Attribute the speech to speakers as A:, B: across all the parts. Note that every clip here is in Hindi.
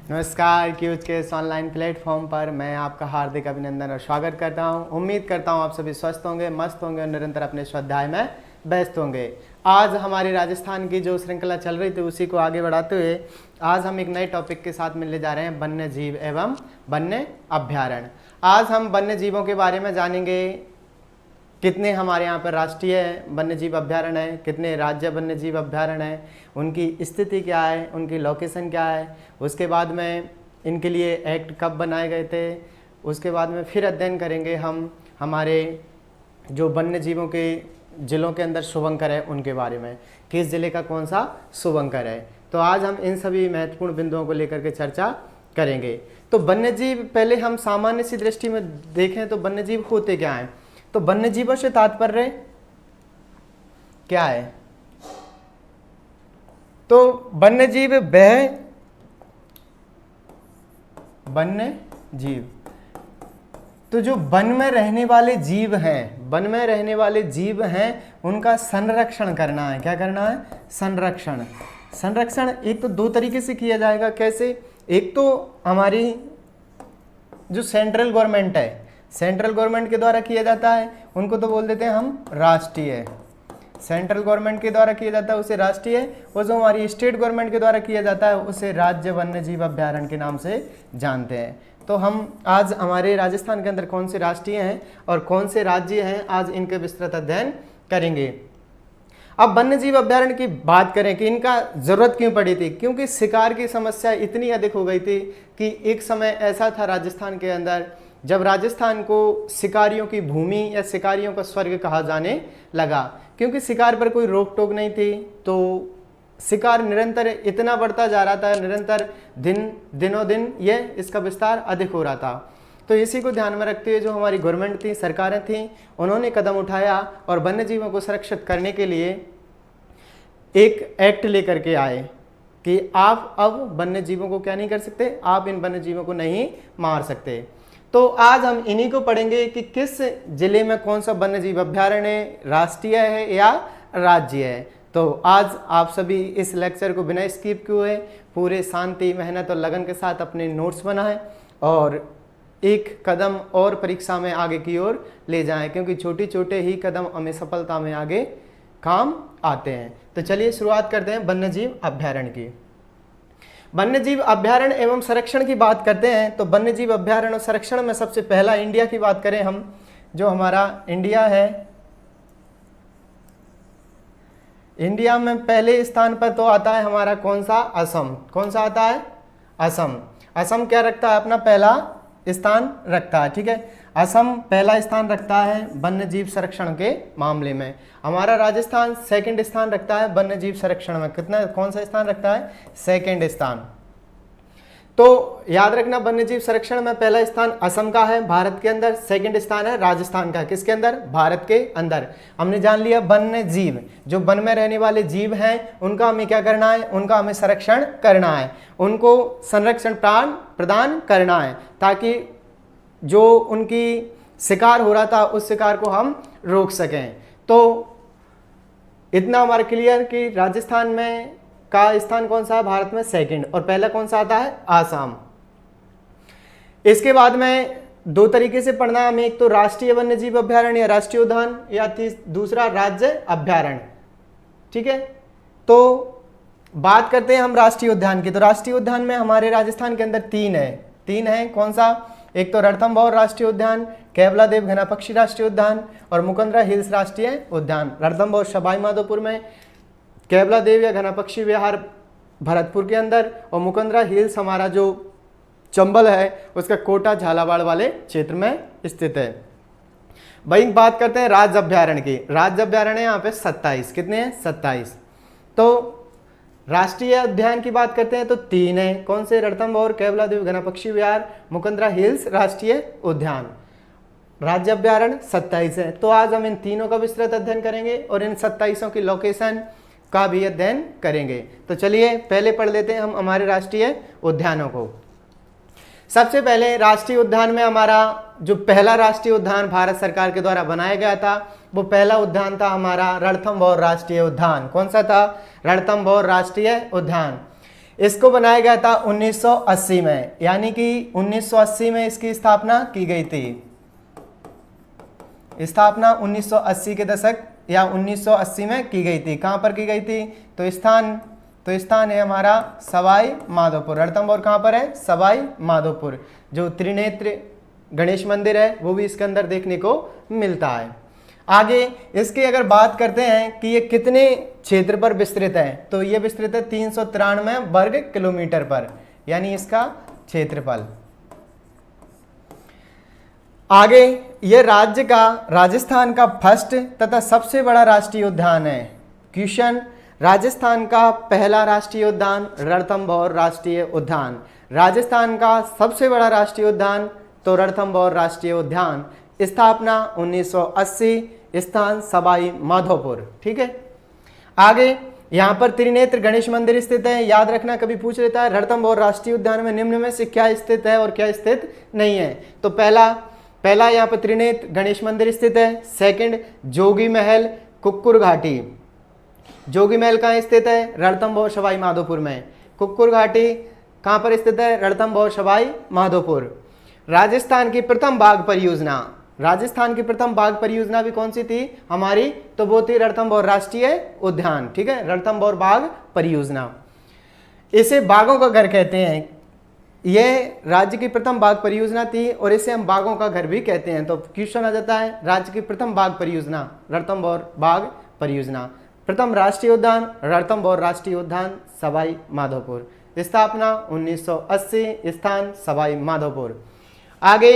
A: नमस्कार, क्यूज के इस ऑनलाइन प्लेटफॉर्म पर मैं आपका हार्दिक अभिनंदन और स्वागत करता हूं। उम्मीद करता हूं आप सभी स्वस्थ होंगे, मस्त होंगे और निरंतर अपने स्वाध्याय में व्यस्त होंगे। आज हमारी राजस्थान की जो श्रृंखला चल रही थी उसी को आगे बढ़ाते हुए आज हम एक नए टॉपिक के साथ मिलने जा रहे हैं, वन्य जीव एवं वन्य अभ्यारण्य। आज हम वन्य जीवों के बारे में जानेंगे। कितने हमारे यहाँ पर राष्ट्रीय वन्यजीव अभ्यारण्य है, कितने राज्य वन्यजीव अभ्यारण्य है, उनकी स्थिति क्या है, उनकी लोकेशन क्या है, उसके बाद में इनके लिए एक्ट कब बनाए गए थे, उसके बाद में फिर अध्ययन करेंगे हम हमारे जो वन्य जीवों के ज़िलों के अंदर शुभंकर है उनके बारे में, किस ज़िले का कौन सा शुभंकर है। तो आज हम इन सभी महत्वपूर्ण बिंदुओं को लेकर के चर्चा करेंगे। तो वन्यजीव पहले हम सामान्य सी दृष्टि में देखें तो वन्यजीव होते क्या हैं। तो वन्य जीवों से तात्पर्य क्या है? तो वन्य जीव वह वन्य जीव तो जो वन में रहने वाले जीव हैं, वन में रहने वाले जीव हैं उनका संरक्षण करना है। क्या करना है? संरक्षण। संरक्षण एक तो दो तरीके से किया जाएगा। कैसे? एक तो हमारी जो सेंट्रल गवर्नमेंट है, सेंट्रल गवर्नमेंट के द्वारा किया जाता है, उनको तो बोल देते हैं हम राष्ट्रीय। सेंट्रल गवर्नमेंट के द्वारा किया जाता है उसे राष्ट्रीय, और जो हमारी स्टेट गवर्नमेंट के द्वारा किया जाता है उसे राज्य वन्य जीव अभ्यारण्य के नाम से जानते हैं। तो हम आज हमारे राजस्थान के अंदर कौन से राष्ट्रीय हैं और कौन से राज्य हैं, आज इनके विस्तृत अध्ययन करेंगे। अब वन्य जीव अभ्यारण्य की बात करें कि इनका जरूरत क्यों पड़ी थी, क्योंकि शिकार की समस्या इतनी अधिक हो गई थी कि एक समय ऐसा था राजस्थान के अंदर जब राजस्थान को शिकारियों की भूमि या शिकारियों का स्वर्ग कहा जाने लगा, क्योंकि शिकार पर कोई रोक टोक नहीं थी। तो शिकार निरंतर इतना बढ़ता जा रहा था, निरंतर दिनों दिन ये इसका विस्तार अधिक हो रहा था। तो इसी को ध्यान में रखते हुए जो हमारी गवर्नमेंट थी, सरकारें थीं, उन्होंने कदम उठाया और वन्य जीवों को सुरक्षित करने के लिए एक एक्ट लेकर के आए कि आप अब वन्य जीवों को क्या नहीं कर सकते, आप इन वन्य जीवों को नहीं मार सकते। तो आज हम इन्हीं को पढ़ेंगे कि किस जिले में कौन सा वन्य जीव अभ्यारण्य राष्ट्रीय है या राज्य है। तो आज आप सभी इस लेक्चर को बिना स्किप किए पूरे शांति, मेहनत और लगन के साथ अपने नोट्स बनाएं और एक कदम और परीक्षा में आगे की ओर ले जाएं, क्योंकि छोटे छोटे ही कदम हमें सफलता में आगे काम आते हैं। तो चलिए शुरुआत करते हैं वन्य जीव अभ्यारण्य की। वन्य जीव अभ्यारण्य एवं संरक्षण की बात करते हैं तो वन्य जीव अभ्यारण्य और संरक्षण में सबसे पहला इंडिया की बात करें हम, जो हमारा इंडिया है, इंडिया में पहले स्थान पर तो आता है हमारा कौन सा? असम। कौन सा आता है? असम। असम क्या रखता है? अपना पहला स्थान रखता है। ठीक है, असम पहला स्थान रखता है वन्य जीव संरक्षण के मामले में। हमारा राजस्थान सेकंड स्थान रखता है वन्य जीव संरक्षण में। कितना, कौन सा स्थान रखता है? सेकंड स्थान। तो याद रखना, वन्य जीव संरक्षण में पहला स्थान असम का है भारत के अंदर, सेकंड स्थान है राजस्थान का। किसके अंदर? भारत के अंदर। हमने जान लिया वन्य जीव, जो वन में रहने वाले जीव हैं उनका हमें क्या करना है? उनका हमें संरक्षण करना है, उनको संरक्षण प्रदान करना है, ताकि जो उनकी शिकार हो रहा था उस शिकार को हम रोक सकें। तो इतना हमारा क्लियर कि राजस्थान में का स्थान कौन सा है भारत में? सेकंड। और पहला कौन सा आता है? आसाम। इसके बाद में दो तरीके से पढ़ना है हमें, एक तो राष्ट्रीय वन्यजीव अभ्यारण्य या राष्ट्रीय उद्यान, या दूसरा राज्य अभ्यारण्य। ठीक है, तो बात करते हैं हम राष्ट्रीय उद्यान की। तो राष्ट्रीय उद्यान में हमारे राजस्थान के अंदर तीन है। कौन सा? एक तो रणथंभौर राष्ट्रीय उद्यान, केवलादेव घना पक्षी राष्ट्रीय उद्यान और मुकुंदरा हिल्स राष्ट्रीय उद्यान। रणथंभौर सवाई माधोपुर में, केवलादेव या घना पक्षी विहार भरतपुर के अंदर, और मुकुंदरा हिल्स हमारा जो चंबल है उसका कोटा झालावाड़ वाले क्षेत्र में स्थित है। वही बात करते हैं राज्य अभ्यारण्य की। राज्य अभ्यारण्य यहाँ पे 27। कितने हैं? 27। तो राष्ट्रीय उद्यान की बात करते हैं तो 3 है। कौन से? रणथंभौर, केवलादेव घना पक्षी विहार, मुकुंदरा हिल्स राष्ट्रीय उद्यान। राज्य अभ्यारण्य 27 है। तो आज हम इन तीनों का विस्तृत अध्ययन करेंगे और इन 27 की लोकेशन का भी अध्ययन करेंगे। तो चलिए पहले पढ़ लेते हैं हम हमारे राष्ट्रीय उद्यानों को। सबसे पहले राष्ट्रीय उद्यान में हमारा जो पहला राष्ट्रीय उद्यान भारत सरकार के द्वारा बनाया गया था वो पहला उद्यान था हमारा रणथंभौर राष्ट्रीय उद्यान। कौन सा था? रणथंभौर राष्ट्रीय उद्यान। इसको बनाया गया था 1980 में, यानी कि 1980 में इसकी स्थापना की गई थी। स्थापना 1980 के दशक या 1980 में की गई थी। कहाँ पर की गई थी? तो स्थान है हमारा सवाई माधोपुर। रणथंभौर कहाँ पर है? सवाई माधोपुर। जो त्रिनेत्र गणेश मंदिर है वो भी इसके अंदर देखने को मिलता है। आगे इसकी अगर बात करते हैं कि ये कितने क्षेत्र पर विस्तृत है, तो ये विस्तृत है 393 वर्ग किलोमीटर पर, यानी इसका क्षेत्रफल। आगे ये राज्य का, राजस्थान का फर्स्ट तथा सबसे बड़ा राष्ट्रीय उद्यान है। क्वेश्चन, राजस्थान का पहला राष्ट्रीय उद्यान रणथंभौर राष्ट्रीय उद्यान। राजस्थान का सबसे बड़ा राष्ट्रीय उद्यान तो रणथंभौर राष्ट्रीय उद्यान। स्थापना 1980, स्थान सवाई माधोपुर। ठीक है। आगे यहाँ पर त्रिनेत्र गणेश मंदिर स्थित है। याद रखना, कभी पूछ लेता है रणथंभौर राष्ट्रीय उद्यान में निम्न में से क्या स्थित है और क्या स्थित नहीं है। तो पहला यहाँ पर त्रिनेत्र गणेश मंदिर स्थित है। सेकंड, जोगी महल कुक्कुर घाटी। जोगी महल कहाँ स्थित है? रणथंभौर सवाई माधोपुर में। कुक्कुर घाटी कहाँ पर स्थित है? रणथंभौर सवाई माधोपुर। राजस्थान की प्रथम बाघ परियोजना, राजस्थान की प्रथम बाघ परियोजना भी कौन सी थी हमारी? तो वो थी रणथंभौर राष्ट्रीय उद्यान। ठीक है, रणथंभौर बाघ परियोजना। इसे बाघों का घर कहते हैं। यह राज्य की प्रथम बाघ परियोजना थी और इसे हम बाघों का घर भी कहते हैं। तो क्वेश्चन आ जाता है, राज्य की प्रथम बाघ परियोजना रणथंभौर बाघ परियोजना। प्रथम राष्ट्रीय उद्यान रणथंभौर राष्ट्रीय उद्यान सवाई माधोपुर। स्थापना 1980, स्थान सवाई माधोपुर। आगे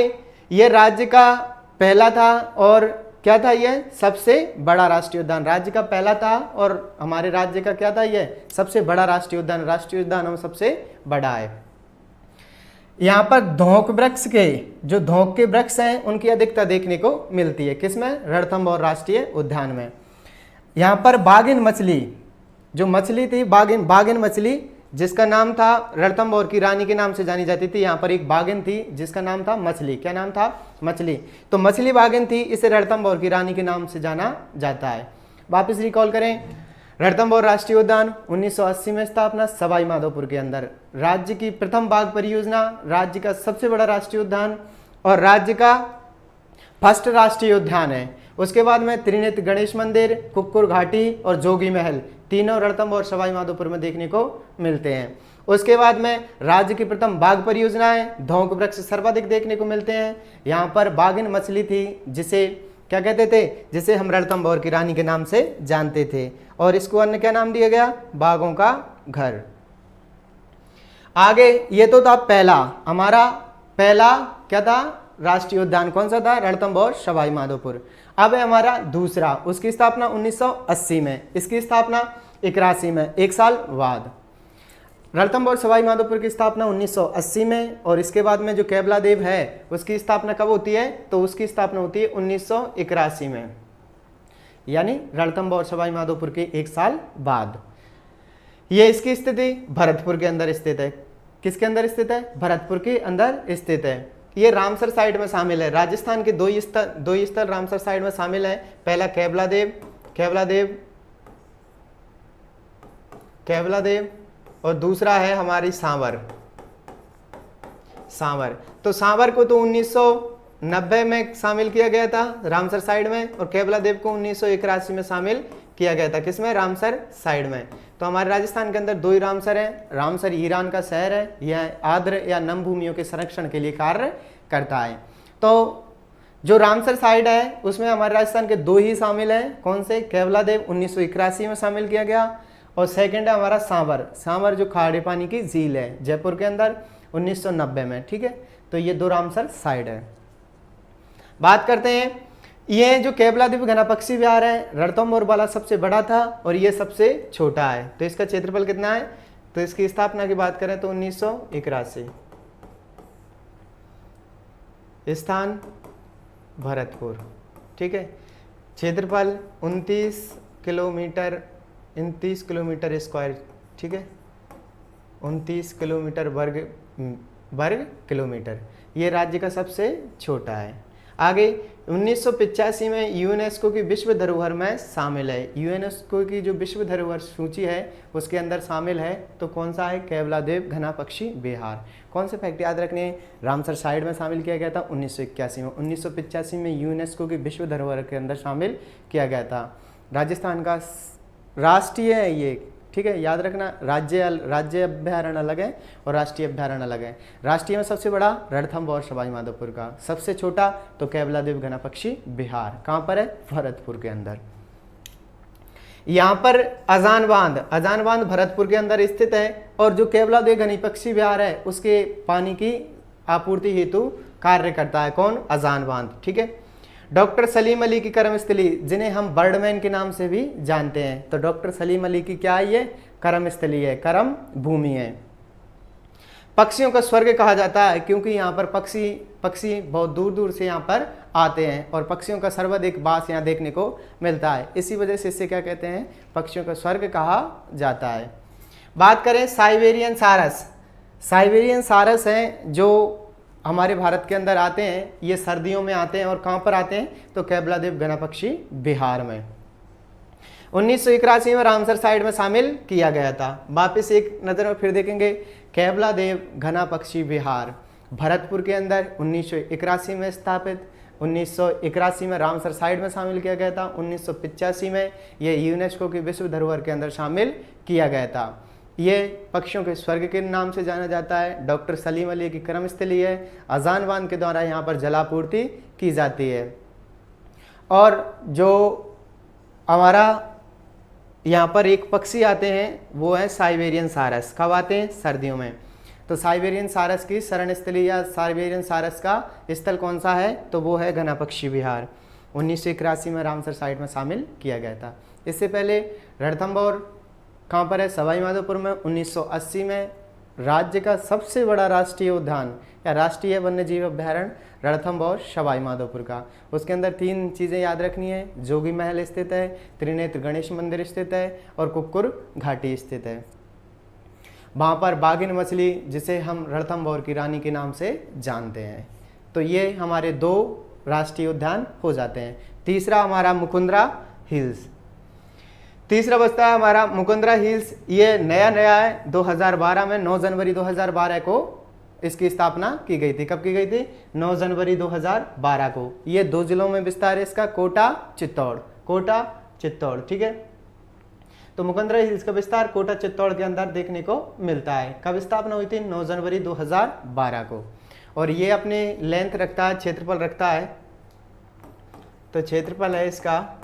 A: ये राज्य का पहला था और क्या था? यह सबसे बड़ा राष्ट्रीय उद्यान। राज्य का पहला था और हमारे राज्य का क्या था? यह सबसे बड़ा राष्ट्रीय उद्यान। राष्ट्रीय उद्यान हम सबसे बड़ा है। यहाँ पर धोंक वृक्ष के, जो धोंक के वृक्ष हैं उनकी अधिकता देखने को मिलती है। किसमें? रणथंभौर राष्ट्रीय उद्यान में। यहाँ पर बाघिन मछली, जो मछली थी बाघिन मछली, जिसका नाम था रणथंभौर की रानी के नाम से जानी जाती थी। यहाँ पर एक बाघिन थी जिसका नाम था मछली। क्या नाम था? मछली। तो मछली बाघिन थी, इसे रणथंभौर की रानी के नाम से जाना जाता है। वापस रिकॉल करें, रणथंभौर राष्ट्रीय उद्यान 1980 में स्थापना सवाई माधोपुर के अंदर। राज्य की प्रथम बाघ परियोजना, राज्य का सबसे बड़ा राष्ट्रीय उद्यान और राज्य का फर्स्ट राष्ट्रीय उद्यान है। उसके बाद में त्रिनेत्र गणेश मंदिर, कुक्कुर घाटी और जोगी महल, तीनों रणथंभौर सवाई माधोपुर में देखने को मिलते हैं। उसके बाद में राज्य की प्रथम बाघ परियोजना है। धोंक वृक्ष सर्वाधिक देखने को मिलते हैं। यहाँ पर बाघिन मछली थी, जिसे क्या कहते थे? जिसे हम रणथंभौर की रानी के नाम से जानते थे और इसको अन्य क्या नाम दिया गया? बाघों का घर। आगे ये तो था पहला, हमारा पहला क्या था? राष्ट्रीय उद्यान कौन सा था? रणथंभौर सवाई माधोपुर। अब है हमारा दूसरा, उसकी स्थापना 1980 में, इसकी स्थापना 81 में, एक साल बाद। रणथंभौर सवाई माधोपुर की स्थापना 1980 में और इसके बाद में जो केवला देव है उसकी स्थापना कब होती है? तो उसकी स्थापना होती है 1981 में, यानी रणथंभौर सवाई माधोपुर के एक साल बाद। ये इसकी स्थिति भरतपुर के अंदर स्थित है। किसके अंदर स्थित है? भरतपुर के अंदर स्थित है। ये रामसर साइड में शामिल है। राजस्थान के दो ही स्थल रामसर साइड में शामिल है। पहला केवला देव और दूसरा है हमारी सांवर। तो सांवर को तो 1990 में शामिल किया गया था रामसर साइड में और केवला देव को 1981 में शामिल किया गया था। किसमें? रामसर साइड में। तो हमारे राजस्थान के अंदर दो ही रामसर है। रामसर ईरान का शहर है, यह आर्द्र या नम भूमियों के संरक्षण के लिए कार्य करता है। तो जो रामसर साइड है उसमें हमारे राजस्थान के दो ही शामिल हैं। कौन से? केवला देव 1981 में शामिल किया गया और सेकंड है हमारा सांवर जो खारे पानी की झील है जयपुर के अंदर 1990 में। ठीक है, तो ये दो रामसर साइड है। बात करते हैं, ये जो केवला देव घनापक्षी विहार है रणथंभौर वाला सबसे बड़ा था और ये सबसे छोटा है। तो इसका क्षेत्रफल कितना है? तो इसकी स्थापना की बात करें तो 1981, स्थान भरतपुर। ठीक है, क्षेत्रफल 29 किलोमीटर स्क्वायर। ठीक है, 29 किलोमीटर वर्ग किलोमीटर। ये राज्य का सबसे छोटा है। आगे 1985 में यूनेस्को की विश्व धरोहर में शामिल है। यूनेस्को की जो विश्व धरोहर सूची है उसके अंदर शामिल है, तो कौन सा है? केवलादेव घना पक्षी विहार। कौन से फैक्ट याद रखने हैं? रामसर साइट में शामिल किया गया था 1981 में। 1985 में यूनेस्को की विश्व धरोहर के अंदर शामिल किया गया था। राजस्थान का राष्ट्रीय है ये, ठीक है, याद रखना। राज्य अभ्यारण्य अलग है और राष्ट्रीय अभ्यारण्य अलग है। राष्ट्रीय में सबसे बड़ा रणथंभौर सवाई माधोपुर का, सबसे छोटा तो केवलादेव घना पक्षी विहार। कहाँ पर है? भरतपुर के अंदर। यहाँ पर अजान बांध भरतपुर के अंदर स्थित है, और जो केवलादेव घनी पक्षी विहार है उसके पानी की आपूर्ति हेतु कार्य करता है। कौन? अजान बांध, ठीक है। डॉक्टर सलीम अली की कर्मस्थली, जिन्हें हम बर्डमैन के नाम से भी जानते हैं, तो डॉक्टर सलीम अली की क्या है? ये कर्मस्थली है, कर्म भूमि है। पक्षियों का स्वर्ग कहा जाता है क्योंकि यहाँ पर पक्षी बहुत दूर दूर से यहाँ पर आते हैं और पक्षियों का सर्वाधिक वास यहाँ देखने को मिलता है। इसी वजह से इसे क्या कहते हैं? पक्षियों का स्वर्ग कहा जाता है। बात करें साइबेरियन सारस हैं जो हमारे भारत के अंदर आते हैं। ये सर्दियों में आते हैं और कहाँ पर आते हैं? तो केवलादेव घना पक्षी विहार में। 1981 में रामसर साइट में शामिल किया गया था। वापिस एक नज़र में फिर देखेंगे, केवलादेव घना पक्षी विहार भरतपुर के अंदर 1981 में स्थापित। 1981 में रामसर साइट में शामिल किया गया था। 1985 में ये यूनेस्को की विश्व धरोहर के अंदर शामिल किया गया था। ये पक्षियों के स्वर्ग के नाम से जाना जाता है। डॉक्टर सलीम अली की कर्मस्थली है। अजान बांध के द्वारा यहाँ पर जलापूर्ति की जाती है। और जो हमारा यहाँ पर एक पक्षी आते हैं वो है साइबेरियन सारस। कब आते हैं? सर्दियों में। तो साइबेरियन सारस की शरण स्थली या साइबेरियन सारस का स्थल कौन सा है? तो वो है घना पक्षी विहार। 1981 में रामसर साइट में शामिल किया गया था। इससे पहले रणथंभौर कहाँ पर है? सवाई माधोपुर में। 1980 में राज्य का सबसे बड़ा राष्ट्रीय उद्यान या राष्ट्रीय वन्यजीव अभ्यारण्य रणथंभौर सवाई माधोपुर का। उसके अंदर 3 चीज़ें याद रखनी है। जोगी महल स्थित है, त्रिनेत्र गणेश मंदिर स्थित है और कुक्कुर घाटी स्थित है। वहाँ पर बाघिन मछली, जिसे हम रणथंभौर की रानी के नाम से जानते हैं। तो ये हमारे 2 राष्ट्रीय उद्यान हो जाते हैं। तीसरा हमारा मुकुंदरा हिल्स। तीसरा बचता है हमारा मुकुंदरा हिल्स। ये नया है। 2012 में 9 जनवरी 2012 को इसकी स्थापना की गई थी। कब की गई थी? 9 जनवरी 2012 को। ये 2 जिलों में विस्तार है इसका, कोटा चित्तौड़, ठीक है। तो मुकुंदरा हिल्स का विस्तार कोटा चित्तौड़ के अंदर देखने को मिलता है। कब स्थापना हुई थी? 9 जनवरी 2012 को। और ये अपने लेंथ रखता है, क्षेत्रफल रखता है। तो क्षेत्रफल है इसका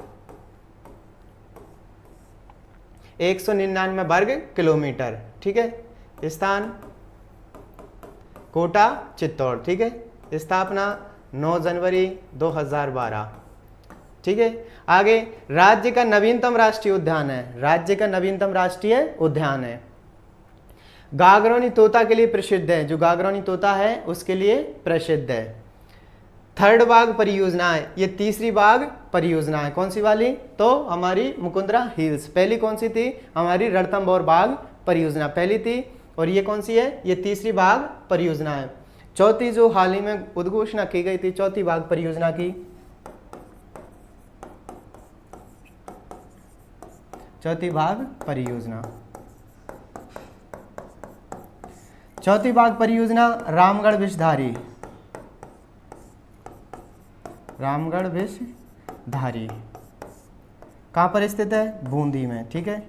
A: 199 वर्ग किलोमीटर, ठीक है। स्थान कोटा चित्तौड़, ठीक है। स्थापना 9 जनवरी 2012, ठीक है। आगे राज्य का नवीनतम राष्ट्रीय उद्यान है। गागरोनी तोता के लिए प्रसिद्ध है। जो गागरोनी तोता है उसके लिए प्रसिद्ध है। थर्ड बाघ परियोजना है, ये तीसरी बाघ परियोजना है। कौन सी वाली? तो हमारी मुकुंदरा हिल्स। पहली कौन सी थी? हमारी रणथंभौर बाघ परियोजना पहली थी, और ये कौन सी है? ये तीसरी बाघ परियोजना है। चौथी जो हाल ही में उद्घोषणा की गई थी चौथी बाघ परियोजना की, चौथी बाघ परियोजना रामगढ़ विषधारी कहाँ पर स्थित है? बूंदी में, ठीक है।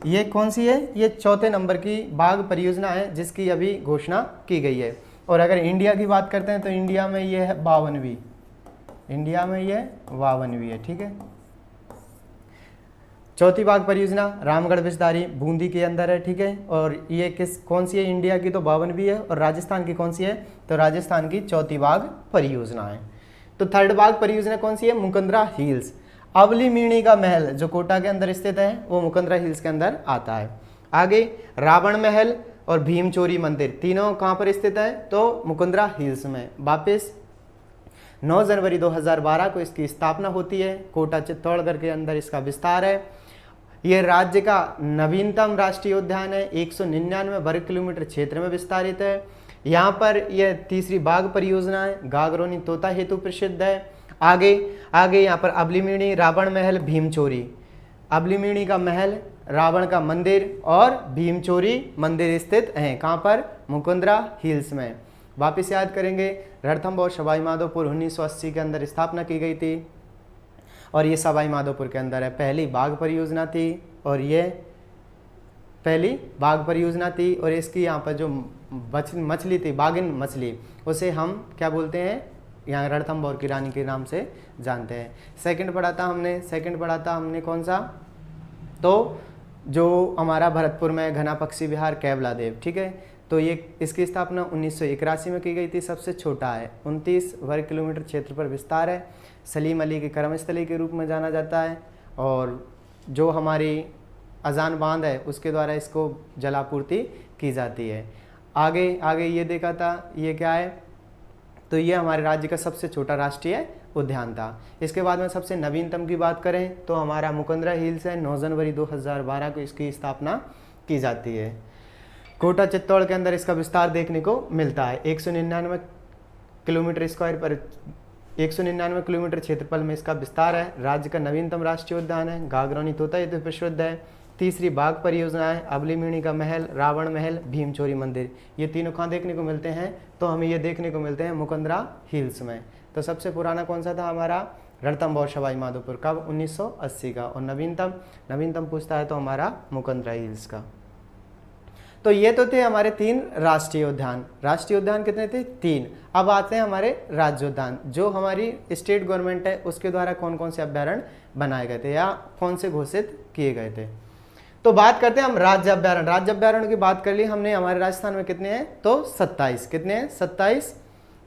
A: ये कौन सी है? ये चौथे नंबर की बाघ परियोजना है जिसकी अभी घोषणा की गई है। और अगर इंडिया की बात करते हैं तो इंडिया में ये है 52वीं, है, ठीक है। चौथी बाघ परियोजना रामगढ़ विषधारी बूंदी के अंदर है, ठीक है। और ये कौन सी है? इंडिया की तो 52वीं है। और राजस्थान की कौन सी है? तो राजस्थान की चौथी बाघ परियोजना है। तो थर्ड बाघ परियोजना कौन सी है? मुकुंदरा हिल्स। अवली मीणी का महल जो कोटा के अंदर स्थित है वो मुकुंदरा हिल्स के अंदर आता है। आगे रावण महल और भीमचोरी मंदिर तीनों कहाँ पर स्थित है? तो मुकुंदरा हिल्स में। वापिस 9 जनवरी 2012 को इसकी स्थापना होती है। कोटा चित्तौड़गढ़ के अंदर इसका विस्तार है। ये राज्य का नवीनतम राष्ट्रीय उद्यान है। 199 वर्ग किलोमीटर क्षेत्र में विस्तारित है। यहाँ पर यह तीसरी बाघ परियोजना है, गागरोनी तोता हेतु प्रसिद्ध है। आगे आगे यहाँ पर अबलिमिणी, रावण महल, भीमचोरी। अबलिमिणी का महल, रावण का मंदिर और भीमचोरी मंदिर स्थित हैं। कहाँ पर? मुकुंदरा हिल्स में। वापस याद करेंगे, रणथंभौर सवाई माधोपुर 1980 के अंदर स्थापना की गई थी और ये सवाई माधोपुर के अंदर है। पहली बाघ परियोजना थी और ये पहली बाघ परियोजना थी और इसकी यहाँ पर जो मछली थी, बाघिन मछली, उसे हम क्या बोलते हैं? यहाँ रणथंभौर की रानी के नाम से जानते हैं। सेकंड पढ़ा था हमने कौन सा? तो जो हमारा भरतपुर में घना पक्षी विहार केवला देव, ठीक है। तो ये इसकी स्थापना 1981 में की गई थी। सबसे छोटा है, 29 वर्ग किलोमीटर क्षेत्र पर विस्तार है। सलीम अली की कर्मस्थली के रूप में जाना जाता है और जो हमारी अजान बांध है उसके द्वारा इसको जलापूर्ति की जाती है। आगे ये देखा था, ये क्या है? तो ये हमारे राज्य का सबसे छोटा राष्ट्रीय उद्यान था। इसके बाद में सबसे नवीनतम की बात करें तो हमारा मुकुंदरा हिल्स है। 9 जनवरी 2012 को इसकी स्थापना की जाती है। कोटा चित्तौड़ के अंदर इसका विस्तार देखने को मिलता है। 199 किलोमीटर स्क्वायर पर 199 किलोमीटर क्षेत्रफल में इसका विस्तार है। राज्य का नवीनतम राष्ट्रीय उद्यान है। गागरोनी तोता हेतु प्रसिद्ध है। तीसरी बाघ परियोजना है। अबलिमिणी का महल, रावण महल, भीमचोरी मंदिर, ये तीनों कहाँ देखने को मिलते हैं? तो हमें ये देखने को मिलते हैं मुकुंदरा हिल्स में। तो सबसे पुराना कौन सा था हमारा? रणथंभौर सवाई माधोपुर। कब? 1980 का। और नवीनतम पूछता है तो हमारा मुकुंदरा हिल्स का। तो ये तो थे हमारे 3 राष्ट्रीय उद्यान। राष्ट्रीय उद्यान कितने थे? 3। अब आते हैं हमारे राज्य उद्यान। जो हमारी स्टेट गवर्नमेंट है उसके द्वारा कौन कौन से अभ्यारण्य बनाए गए थे या कौन से घोषित किए गए थे। तो बात करते हैं हम राज्य अभ्यारण्य। राज्य अभ्यारण्य की बात कर ली हमने। हमारे राजस्थान में कितने हैं? तो 27। कितने हैं? 27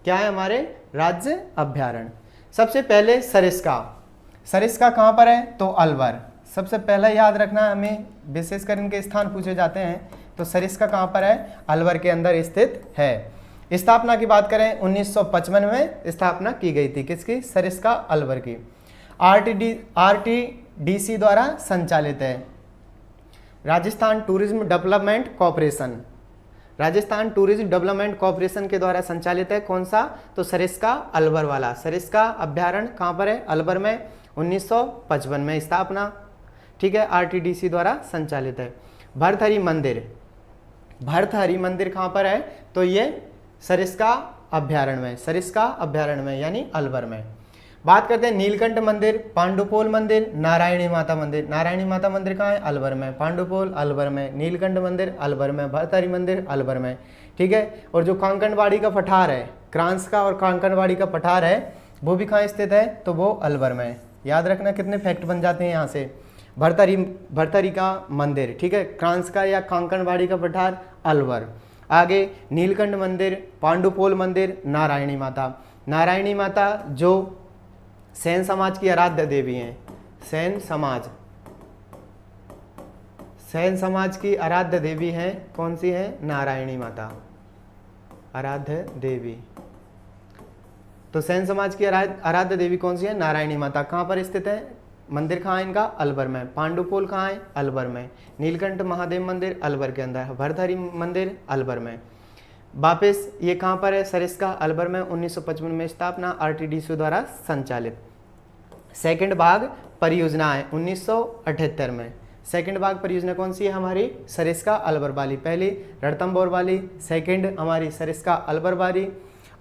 A: क्या है हमारे राज्य अभ्यारण्य। सबसे पहले सरिस्का कहाँ पर है? तो अलवर। सबसे पहला याद रखना है हमें, विशेषकर इनके स्थान पूछे जाते हैं। तो सरिस्का कहाँ पर है? अलवर के अंदर स्थित है। स्थापना की बात करें 1955 में स्थापना की गई थी। किसकी? सरिस्का अलवर की। RTDC द्वारा संचालित है। Rajasthan tourism development corporation. Rajasthan tourism development corporation के द्वारा संचालित है। कौन सा? तो सरिस्का अलवर वाला। सरिस्का अभ्यारण्य कहाँ पर है? अलवर में। 1955 में स्थापना, ठीक है, RTDC द्वारा संचालित है। भरथरी मंदिर कहाँ पर है? तो ये सरिस्का अभ्यारण्य में यानी अलवर में। बात करते हैं नीलकंठ मंदिर, पांडुपोल मंदिर, नारायणी माता मंदिर। नारायणी माता मंदिर कहाँ है? अलवर में। पांडुपोल अलवर में, नीलकंठ मंदिर अलवर में, भरथरी मंदिर अलवर में, ठीक है। और जो कांकणवाड़ी का पठार है, क्रांस का और कांकणवाड़ी का पठार है, वो भी कहाँ स्थित है? तो वो अलवर में। याद रखना कितने फैक्ट बन जाते हैं यहाँ से। भरथरी का मंदिर, ठीक है, क्रांस का या कांकणवाड़ी का पठार अलवर। आगे नीलकंठ मंदिर, पांडुपोल मंदिर, नारायणी माता जो सेन समाज की आराध्य देवी हैं। सेन समाज की आराध्य देवी हैं। कौन सी है? नारायणी माता आराध्य देवी। तो सेन समाज की आराध्य देवी कौन सी है? नारायणी माता। कहाँ पर स्थित है? मंदिर कहाँ है इनका? अलवर में। पांडुपोल कहाँ है? अलवर में। नीलकंठ महादेव मंदिर अलवर के अंदर। भरथरी मंदिर अलवर में। वापिस ये कहाँ पर है? सरिस्का अलवर में। 1955 में स्थापना, RTDC द्वारा संचालित। सेकंड बाघ परियोजना है 1978 में। सेकंड बाघ परियोजना कौन सी है हमारी? सरिस्का अलवर वाली। पहली रणथंभौर वाली, सेकंड हमारी सरिस्का अलवर वाली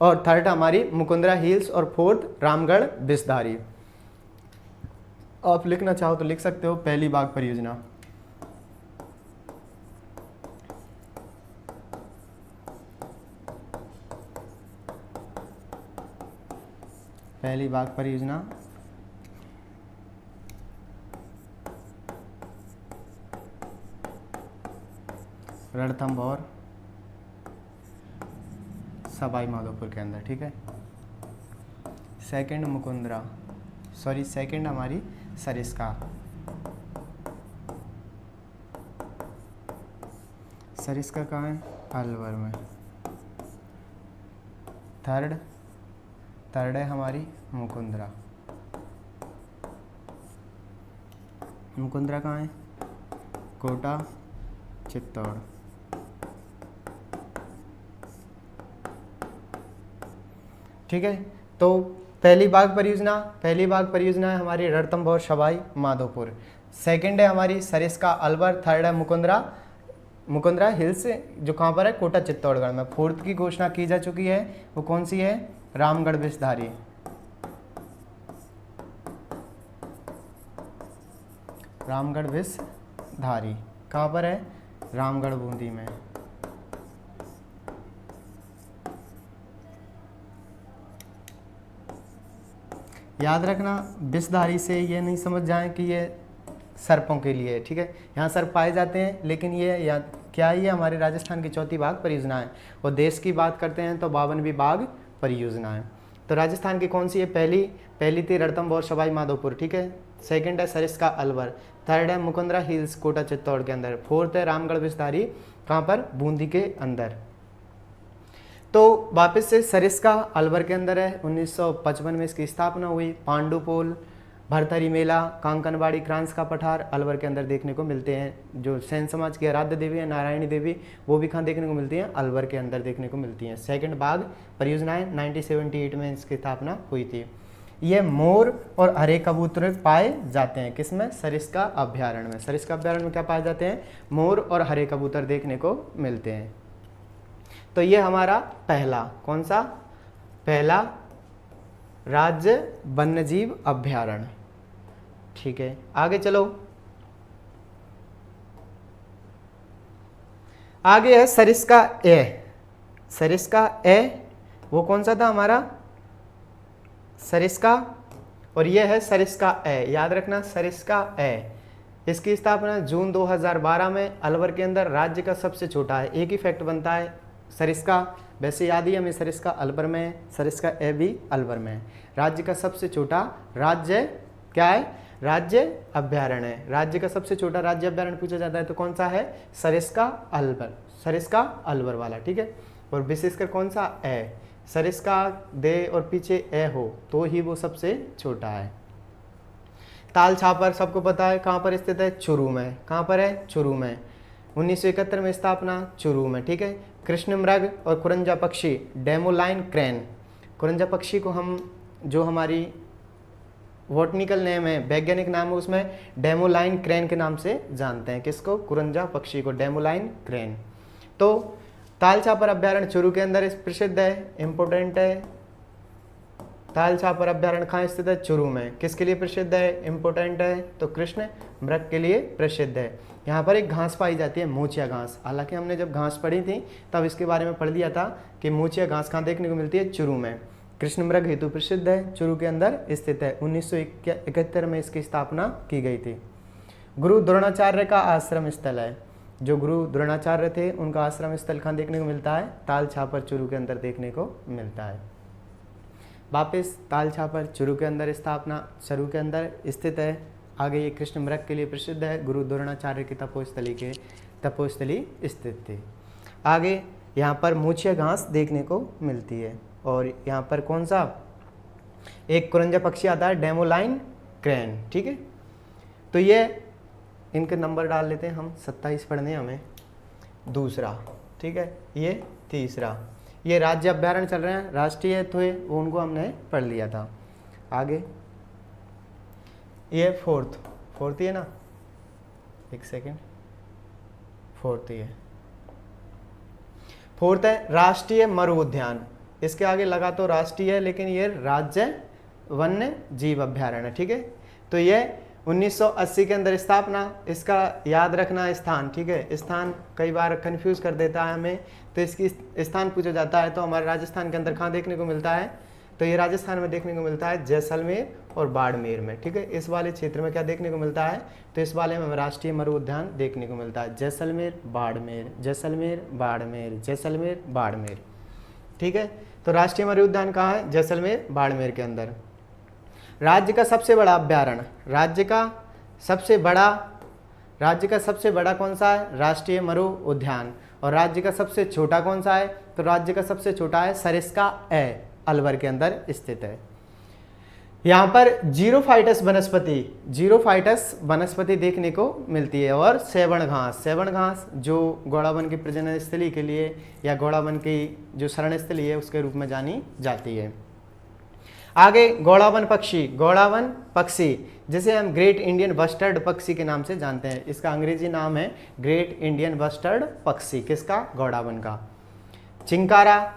A: और थर्ड हमारी मुकुंदरा हिल्स और फोर्थ रामगढ़ बिस्दारी। आप लिखना चाहो तो लिख सकते हो पहली बाघ परियोजना। पहली बाघ परियोजना रणथंभौर सवाई माधोपुर के अंदर, ठीक है। सेकंड सेकंड हमारी सरिस्का। सरिस्का कहाँ है? अलवर में। थर्ड है हमारी मुकुंदरा। मुकुंदरा कहाँ है? कोटा चित्तौड़। ठीक है। तो पहली बाघ परियोजना है हमारी रणथंभौर सवाई माधोपुर। सेकंड है हमारी सरिस्का अलवर। थर्ड है मुकुंदरा हिल्स, जो कहाँ पर है, कोटा चित्तौड़गढ़ में। फोर्थ की घोषणा की जा चुकी है, वो कौन सी है, रामगढ़ विषधारी। रामगढ़ विषधारी कहाँ पर है, रामगढ़ बूंदी में। याद रखना, विषधारी से ये नहीं समझ जाए कि ये सर्पों के लिए है, ठीक है। यहाँ सर्प पाए जाते हैं, लेकिन ये क्या है, ये हमारे राजस्थान की चौथी बाघ परियोजना है। और देश की बात करते हैं तो 52वीं बाघ परियोजना है। तो राजस्थान की कौन सी है, पहली थी रणथंभौर सवाई माधोपुर, ठीक है। सेकंड है सरिस्का अलवर। थर्ड है मुकुंदरा हिल्स, कोटा चित्तौड़ के अंदर। फोर्थ है रामगढ़ विषधारी, कहाँ पर, बूंदी के अंदर। तो वापस से सरिस्का अलवर के अंदर है, 1955 में इसकी स्थापना हुई। पांडुपोल, भरथरी मेला, कांकनबाड़ी, क्रांस का पठार अलवर के अंदर देखने को मिलते हैं। जो सेन समाज की आराध्य देवी है नारायणी देवी, वो भी कहाँ देखने को मिलती हैं, अलवर के अंदर देखने को मिलती हैं। सेकंड बाघ परियोजनाएं 1978 में इसकी स्थापना हुई थी। ये मोर और हरे कबूतर पाए जाते हैं किसमें, सरिस्का अभ्यारण्य में। सरिस्का अभ्यारण्य में क्या पाए जाते हैं, मोर और हरे कबूतर देखने को मिलते हैं। तो ये हमारा पहला, कौन सा, पहला राज्य वन्यजीव अभ्यारण्य, ठीक है। आगे चलो, आगे है सरिस्का ए। सरिस्का ए वो कौन सा था हमारा, सरिस्का, और ये है सरिस्का ए। याद रखना, सरिस्का ए, इसकी स्थापना जून 2012 में अलवर के अंदर। राज्य का सबसे छोटा है, एक ही फैक्ट बनता है सरिस्का, वैसे याद ही हमें सरिस्का अलवर में है, सरिस्का ए भी अलवर में है। राज्य का सबसे छोटा राज्य क्या है, राज्य अभ्यारण्य है। राज्य का सबसे छोटा राज्य अभ्यारण्य पूछा जाता है तो कौन सा है, सरिस्का अलवर, सरिस्का अलवर वाला, ठीक है। और विशेषकर कौन सा, ए। सरिस्का दे और पीछे ए हो तो ही वो सबसे छोटा है। ताल छापर सबको पता है कहाँ पर स्थित है, चुरू में। कहाँ पर है, चुरू में। 1971 में स्थापना, चुरू में, ठीक है। कृष्ण मृग और कुरंजा पक्षी, डेमोलाइन क्रेन। कुरंजा पक्षी को हम, जो हमारी बॉटनिकल नेम है, वैज्ञानिक नाम है, उसमें डेमोलाइन क्रेन के नाम से जानते हैं। किसको, कुरंजा पक्षी को, डेमोलाइन क्रेन। तो ताल छापर अभ्यारण्य चुरू के अंदर प्रसिद्ध है, इंपोर्टेंट है। ताल छापर अभ्यारण्य कहाँ स्थित है, चुरू में। किसके लिए प्रसिद्ध है, इंपोर्टेंट है, तो कृष्ण मृग के लिए प्रसिद्ध है। यहाँ पर एक घास पाई जाती है, मूचिया घास। हालांकि हमने जब घास पढ़ी थी तब इसके बारे में पढ़ लिया था कि मूचिया घास कहाँ देखने को मिलती है, चुरू में। कृष्ण मृग हेतु प्रसिद्ध है, चुरू के अंदर स्थित है। 1971 में इसकी स्थापना की गई थी। गुरु द्रोणाचार्य का आश्रम स्थल है, जो गुरु द्रोणाचार्य थे उनका आश्रम स्थल कहाँ देखने को मिलता है, ताल छापर चुरू के अंदर देखने को मिलता है। वापिस ताल छापर चुरू के अंदर स्थापना, चुरू के अंदर स्थित है। आगे ये कृष्ण मृग के लिए प्रसिद्ध है, गुरु द्रोणाचार्य की तपोस्थली स्थित थी। आगे यहाँ पर मूछिया घास देखने को मिलती है। और यहाँ पर कौन सा, एक कुरंजा पक्षी आता है, डेमोलाइन क्रेन, ठीक है। तो ये इनके नंबर डाल लेते हैं हम, 27 पढ़ने हमें। दूसरा, ठीक है, ये तीसरा। ये राज्य अभ्यारण्य चल रहे हैं, राष्ट्रीय थे वो, उनको हमने पढ़ लिया था। आगे ये फोर्थ ही है ना, एक सेकेंड, फोर्थ ही है। फोर्थ है राष्ट्रीय मरु उद्यान। इसके आगे लगा तो राष्ट्रीय है, लेकिन ये राज्य वन्य जीव अभ्यारण्य, ठीक है। तो ये 1980 के अंदर स्थापना। इसका याद रखना स्थान, ठीक है। स्थान कई बार कंफ्यूज कर देता है हमें, तो इसकी स्थान पूछा जाता है तो हमारे राजस्थान के अंदर कहाँ देखने को मिलता है, तो ये राजस्थान में देखने को मिलता है जैसलमेर और बाड़मेर में, ठीक है। इस वाले क्षेत्र में क्या देखने को मिलता है, तो इस वाले में हमें राष्ट्रीय मरु उद्यान देखने को मिलता है, जैसलमेर बाड़मेर, जैसलमेर बाड़मेर, जैसलमेर बाड़मेर, ठीक है। तो राष्ट्रीय मरु उद्यान कहाँ है, जैसलमेर बाड़मेर के अंदर। राज्य का सबसे बड़ा अभ्यारण्य, राज्य का सबसे बड़ा कौन सा है, राष्ट्रीय मरु उद्यान। और राज्य का सबसे छोटा कौन सा है, तो राज्य का सबसे छोटा है सरिस्का ए, अलवर के अंदर स्थित है। यहाँ पर जीरोफाइटस वनस्पति देखने को मिलती है। और सेवण घास जो गौड़ावन की प्रजनन स्थली के लिए या गौड़ावन की जो शरण स्थली है उसके रूप में जानी जाती है। आगे गौड़ावन पक्षी, गौड़ावन पक्षी जिसे हम ग्रेट इंडियन बस्टर्ड पक्षी के नाम से जानते हैं, इसका अंग्रेजी नाम है ग्रेट इंडियन बस्टर्ड पक्षी, किसका? गौड़ावन का। चिंकारा,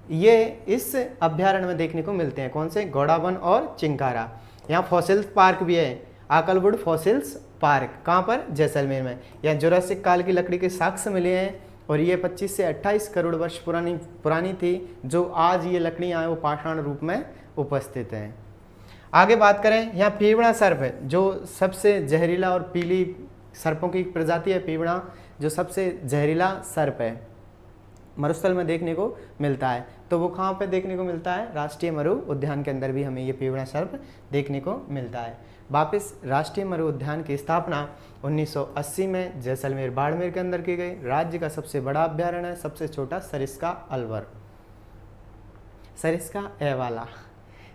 A: ये इस अभ्यारण्य में देखने को मिलते हैं, कौन से? गौड़ावन और चिंकारा। यहाँ फॉसिल्स पार्क भी है, आकलवुड फॉसिल्स पार्क, कहाँ पर? जैसलमेर में। यहाँ जुरासिक काल की लकड़ी के साक्ष्य मिले हैं और ये 25 से 28 करोड़ वर्ष पुरानी थी, जो आज ये लकड़ियाँ हैं वो पाषाण रूप में उपस्थित हैं। आगे बात करें, यहाँ पीवड़ा सर्प है, जो सबसे जहरीला और पीली सर्पों की प्रजाति है पीवड़ा, जो सबसे जहरीला सर्प है, मरुस्थल में देखने को मिलता है। तो वो कहाँ पे देखने को मिलता है? राष्ट्रीय मरु उद्यान के अंदर भी हमें ये पीवड़ा सर्प देखने को मिलता है। वापिस राष्ट्रीय मरु उद्यान की स्थापना 1980 में जैसलमेर बाड़मेर के अंदर की गई। राज्य का सबसे बड़ा अभ्यारण्य है, सबसे छोटा सरिस्का अलवर, सरिस्का ए वाला।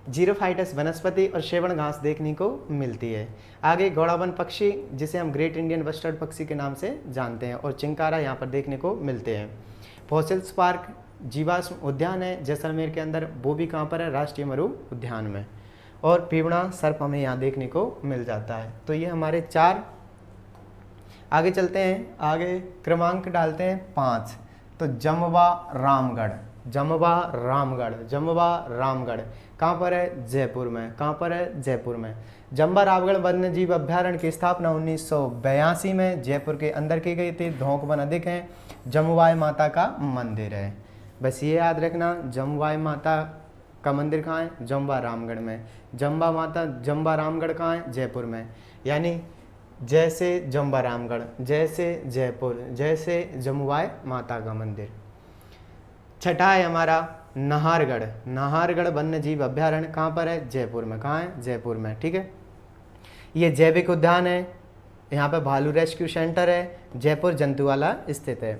A: जीरोफाइटस वनस्पति और शेवण घास देखने को मिलती है। आगे गौड़ावन पक्षी, जिसे हम ग्रेट इंडियन बस्टर्ड पक्षी के नाम से जानते हैं, और चिंकारा यहाँ पर देखने को मिलते हैं। फॉसिल्स पार्क जीवाश्म उद्यान है जैसलमेर के अंदर, वो भी कहाँ पर है? राष्ट्रीय मरु उद्यान में। और पीवड़ा सर्प हमें यहाँ देखने को मिल जाता है। तो ये हमारे 4। आगे चलते हैं, आगे क्रमांक डालते हैं 5। तो जमवा रामगढ़, जमवा रामगढ़, जमवा रामगढ़ कहाँ पर है? जयपुर में। कहाँ पर है? जयपुर में। जम्बा रामगढ़ वन्य जीव अभ्यारण्य की स्थापना 1982 में जयपुर के अंदर की गई थी। धोंक वन अधिक है, जमुवाई माता का मंदिर है, बस ये याद रखना। जमुवाई माता का मंदिर कहाँ है? जम्बा रामगढ़ में। जम्बा माता, जम्बा रामगढ़ कहाँ है? जयपुर में। यानी जैसे जम्बा रामगढ़, जैसे जयपुर, जैसे जमुवाई माता का मंदिर। छठा है हमारा नाहरगढ़, नाहरगढ़ वन्य जीव अभ्यारण्य कहाँ पर है? जयपुर में। कहाँ है? जयपुर में, ठीक है। ये जैविक उद्यान है, यहाँ पर भालू रेस्क्यू सेंटर है, जयपुर जंतुवाला स्थित है।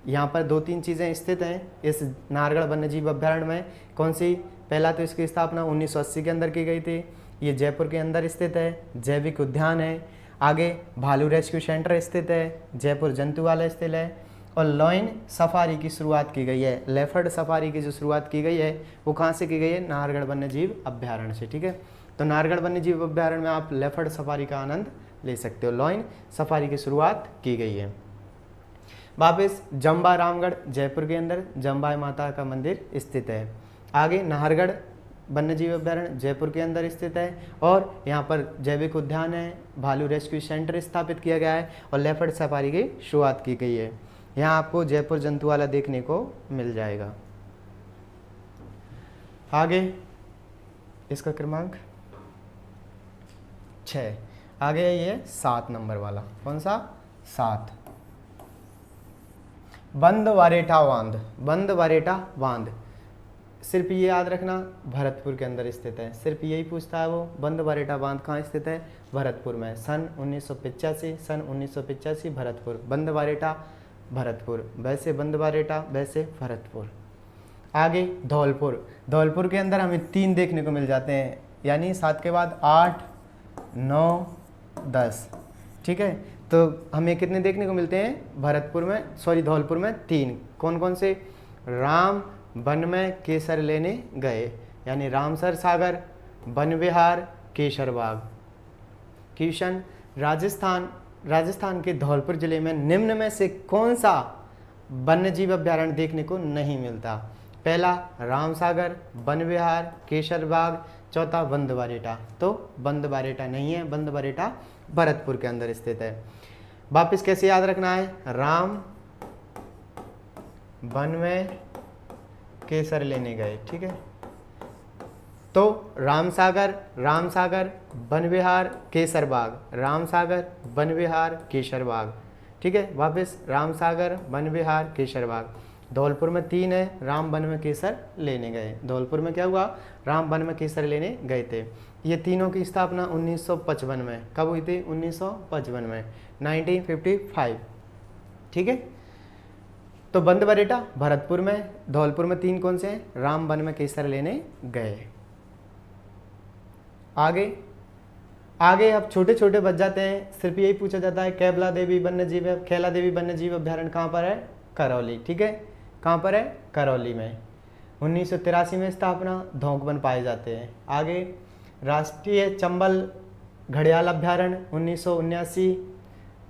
A: यहाँ पर 2-3 चीज़ें स्थित हैं इस नाहरगढ़ वन्य जीव अभ्यारण्य में। कौन सी? पहला तो इसकी स्थापना 1980 के अंदर की गई थी, ये जयपुर के अंदर स्थित है, जैविक उद्यान है। आगे भालू रेस्क्यू सेंटर स्थित है, जयपुर जंतुवाला स्थित है। और लॉइन सफारी की शुरुआत की गई है, लेफर्ड सफारी की जो शुरुआत की गई है वो कहाँ से की गई है? नाहरगढ़ वन्य जीव अभ्यारण्य से, ठीक है। तो नाहरगढ़ वन्य जीव अभ्यारण्य में आप लेफर्ड सफारी का आनंद ले सकते हो। लॉइन सफारी की शुरुआत की गई है। वापिस जम्बा रामगढ़ जयपुर के अंदर जम्बाई माता का मंदिर स्थित है। आगे नाहरगढ़ वन्य जीव अभ्यारण्य जयपुर के अंदर स्थित है और यहाँ पर जैविक उद्यान है, भालू रेस्क्यू सेंटर स्थापित किया गया है और लेफर्ड सफारी की शुरुआत की गई है। यहाँ आपको जयपुर जंतुवाला देखने को मिल जाएगा। आगे इसका क्रमांक 6। आगे ये 7 नंबर वाला, कौन सा? 7। बंद वारेठा बांध, बंद वारेठा बांध, सिर्फ ये याद रखना भरतपुर के अंदर स्थित है। सिर्फ यही पूछता है वो, बंद वारेठा बांध कहाँ स्थित है? भरतपुर में। सन 1985 भरतपुर, बंद वारेठा भरतपुर, वैसे बंद वारेठा, वैसे भरतपुर। आगे धौलपुर, धौलपुर के अंदर हमें 3 देखने को मिल जाते हैं, यानी 7 के बाद 8, 9, 10, ठीक है। तो हमें कितने देखने को मिलते हैं भरतपुर में, सॉरी धौलपुर में? 3। कौन कौन से? राम वन में केसर लेने गए, यानी रामसर सागर, वन विहार, केसर बाग। क्वेश्चन, राजस्थान के धौलपुर जिले में निम्न में से कौन सा वन्य जीव अभ्यारण्य देखने को नहीं मिलता? पहला रामसागर, वन विहार, केसर बाग, चौथा बंद बारेठा। तो बंद बारेठा नहीं है, बंद बारेठा भरतपुर के अंदर स्थित है। वापिस कैसे याद रखना है? राम वन में केसर लेने गए, ठीक है। तो रामसागर, रामसागर, वन विहार, केसर बाग, रामसागर, वन विहार, केसर बाग, ठीक है। वापस रामसागर, वन विहार, केसर बाग। धौलपुर में 3 है, राम वन में केसर लेने गए। धौलपुर में क्या हुआ? राम वन में केसर लेने गए थे। ये तीनों की स्थापना 1955 में, कब हुई थी? 1955 में, 1955, ठीक है। तो बंद बरेटा भरतपुर में, धौलपुर में 3 कौन से हैं? राम वन में केसर लेने गए। आगे अब छोटे छोटे बच जाते हैं, सिर्फ यही पूछा जाता है कैला देवी वन्य जीव अभ्यारण्य कहाँ पर है? करौली, ठीक है। कहाँ पर है? करौली में। 1983 में स्थापना, धौंकवन पाए जाते हैं। आगे राष्ट्रीय चंबल घड़ियाल अभ्यारण्य 1979,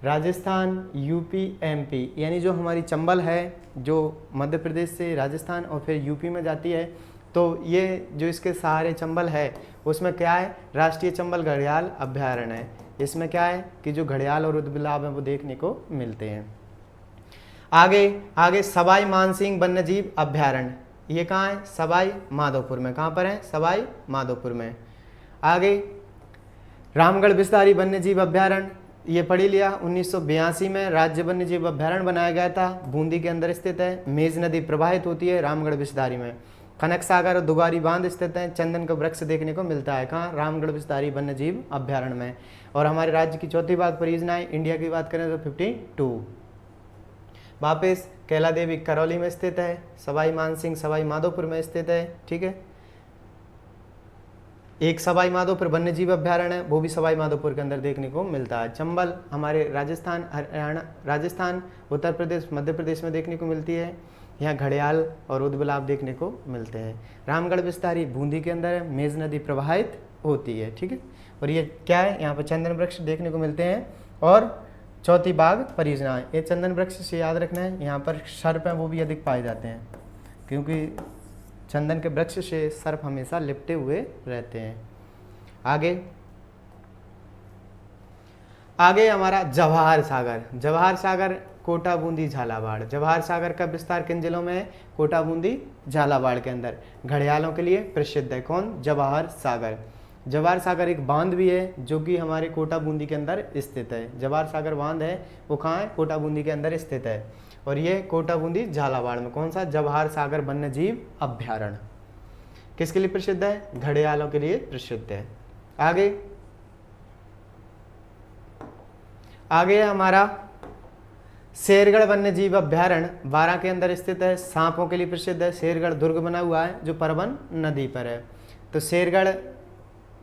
A: राजस्थान, यूपी, एमपी, यानी जो हमारी चंबल है जो मध्य प्रदेश से राजस्थान और फिर यूपी में जाती है, तो ये जो इसके सहारे चंबल है उसमें क्या है, राष्ट्रीय चंबल घड़ियाल अभ्यारण्य है। इसमें क्या है कि जो घड़ियाल और ऊदबिलाव हैं वो देखने को मिलते हैं। आगे सवाई मानसिंह वन्यजीव अभ्यारण्य, ये कहाँ है, सवाई माधोपुर में। कहाँ पर है, सवाई माधोपुर में। आगे रामगढ़ विस्तारी वन्यजीव अभ्यारण्य, ये पढ़ लिया। 1982 में राज्य वन्यजीव अभ्यारण्य बनाया गया था, बूंदी के अंदर स्थित है। मेज नदी प्रवाहित होती है रामगढ़ विस्तारी में। कनक सागर और दुगारी बांध स्थित है। चंदन का वृक्ष देखने को मिलता है कहाँ, रामगढ़ विस्तारी वन्यजीव अभ्यारण्य में। और हमारे राज्य की चौथी भाग परियोजना है, इंडिया की बात करें तो 52। वापिस कैला देवी करौली में स्थित है। सवाई मानसिंह सवाई माधोपुर में स्थित है। ठीक है, एक सवाई माधोपुर वन्यजीव अभ्यारण्य है, वो भी सवाई माधोपुर के अंदर देखने को मिलता है। चंबल हमारे राजस्थान, हरियाणा, राजस्थान, उत्तर प्रदेश, मध्य प्रदेश में देखने को मिलती है। यहाँ घड़ियाल और ऊदबिलाव देखने को मिलते हैं। रामगढ़ विस्तारी बूंदी के अंदर है, मेज नदी प्रवाहित होती है। ठीक है, और ये क्या है, यहाँ पर चंदन वृक्ष देखने को मिलते हैं। और चौथी बाघ परियोजना है, ये चंदन वृक्ष से याद रखना है, यहाँ पर सर्प हैं वो भी अधिक पाए जाते हैं, क्योंकि चंदन के वृक्ष से सर्प हमेशा लिपटे हुए रहते हैं। आगे हमारा जवाहर सागर। जवाहर सागर कोटा, बूंदी, झालावाड़। जवाहर सागर का विस्तार किन जिलों में है, कोटा, बूंदी, झालावाड़ के अंदर। घड़ियालों के लिए प्रसिद्ध है कौन, जवाहर सागर। जवाहर सागर एक बांध भी है जो कि हमारे कोटा, बूंदी के अंदर स्थित है। जवाहर सागर बांध है वो कहाँ है, कोटा, बूंदी के अंदर स्थित है। और ये कोटा, बूंदी, झालावाड़ में कौन सा, जवाहर सागर वन्यजीव अभ्यारण्य। किसके लिए प्रसिद्ध है, घड़ियालों के लिए प्रसिद्ध है। आगे हमारा शेरगढ़ वन्यजीव अभ्यारण्य 12 के अंदर स्थित है। सांपों के लिए प्रसिद्ध है। शेरगढ़ दुर्ग बना हुआ है जो परवन नदी पर है। तो शेरगढ़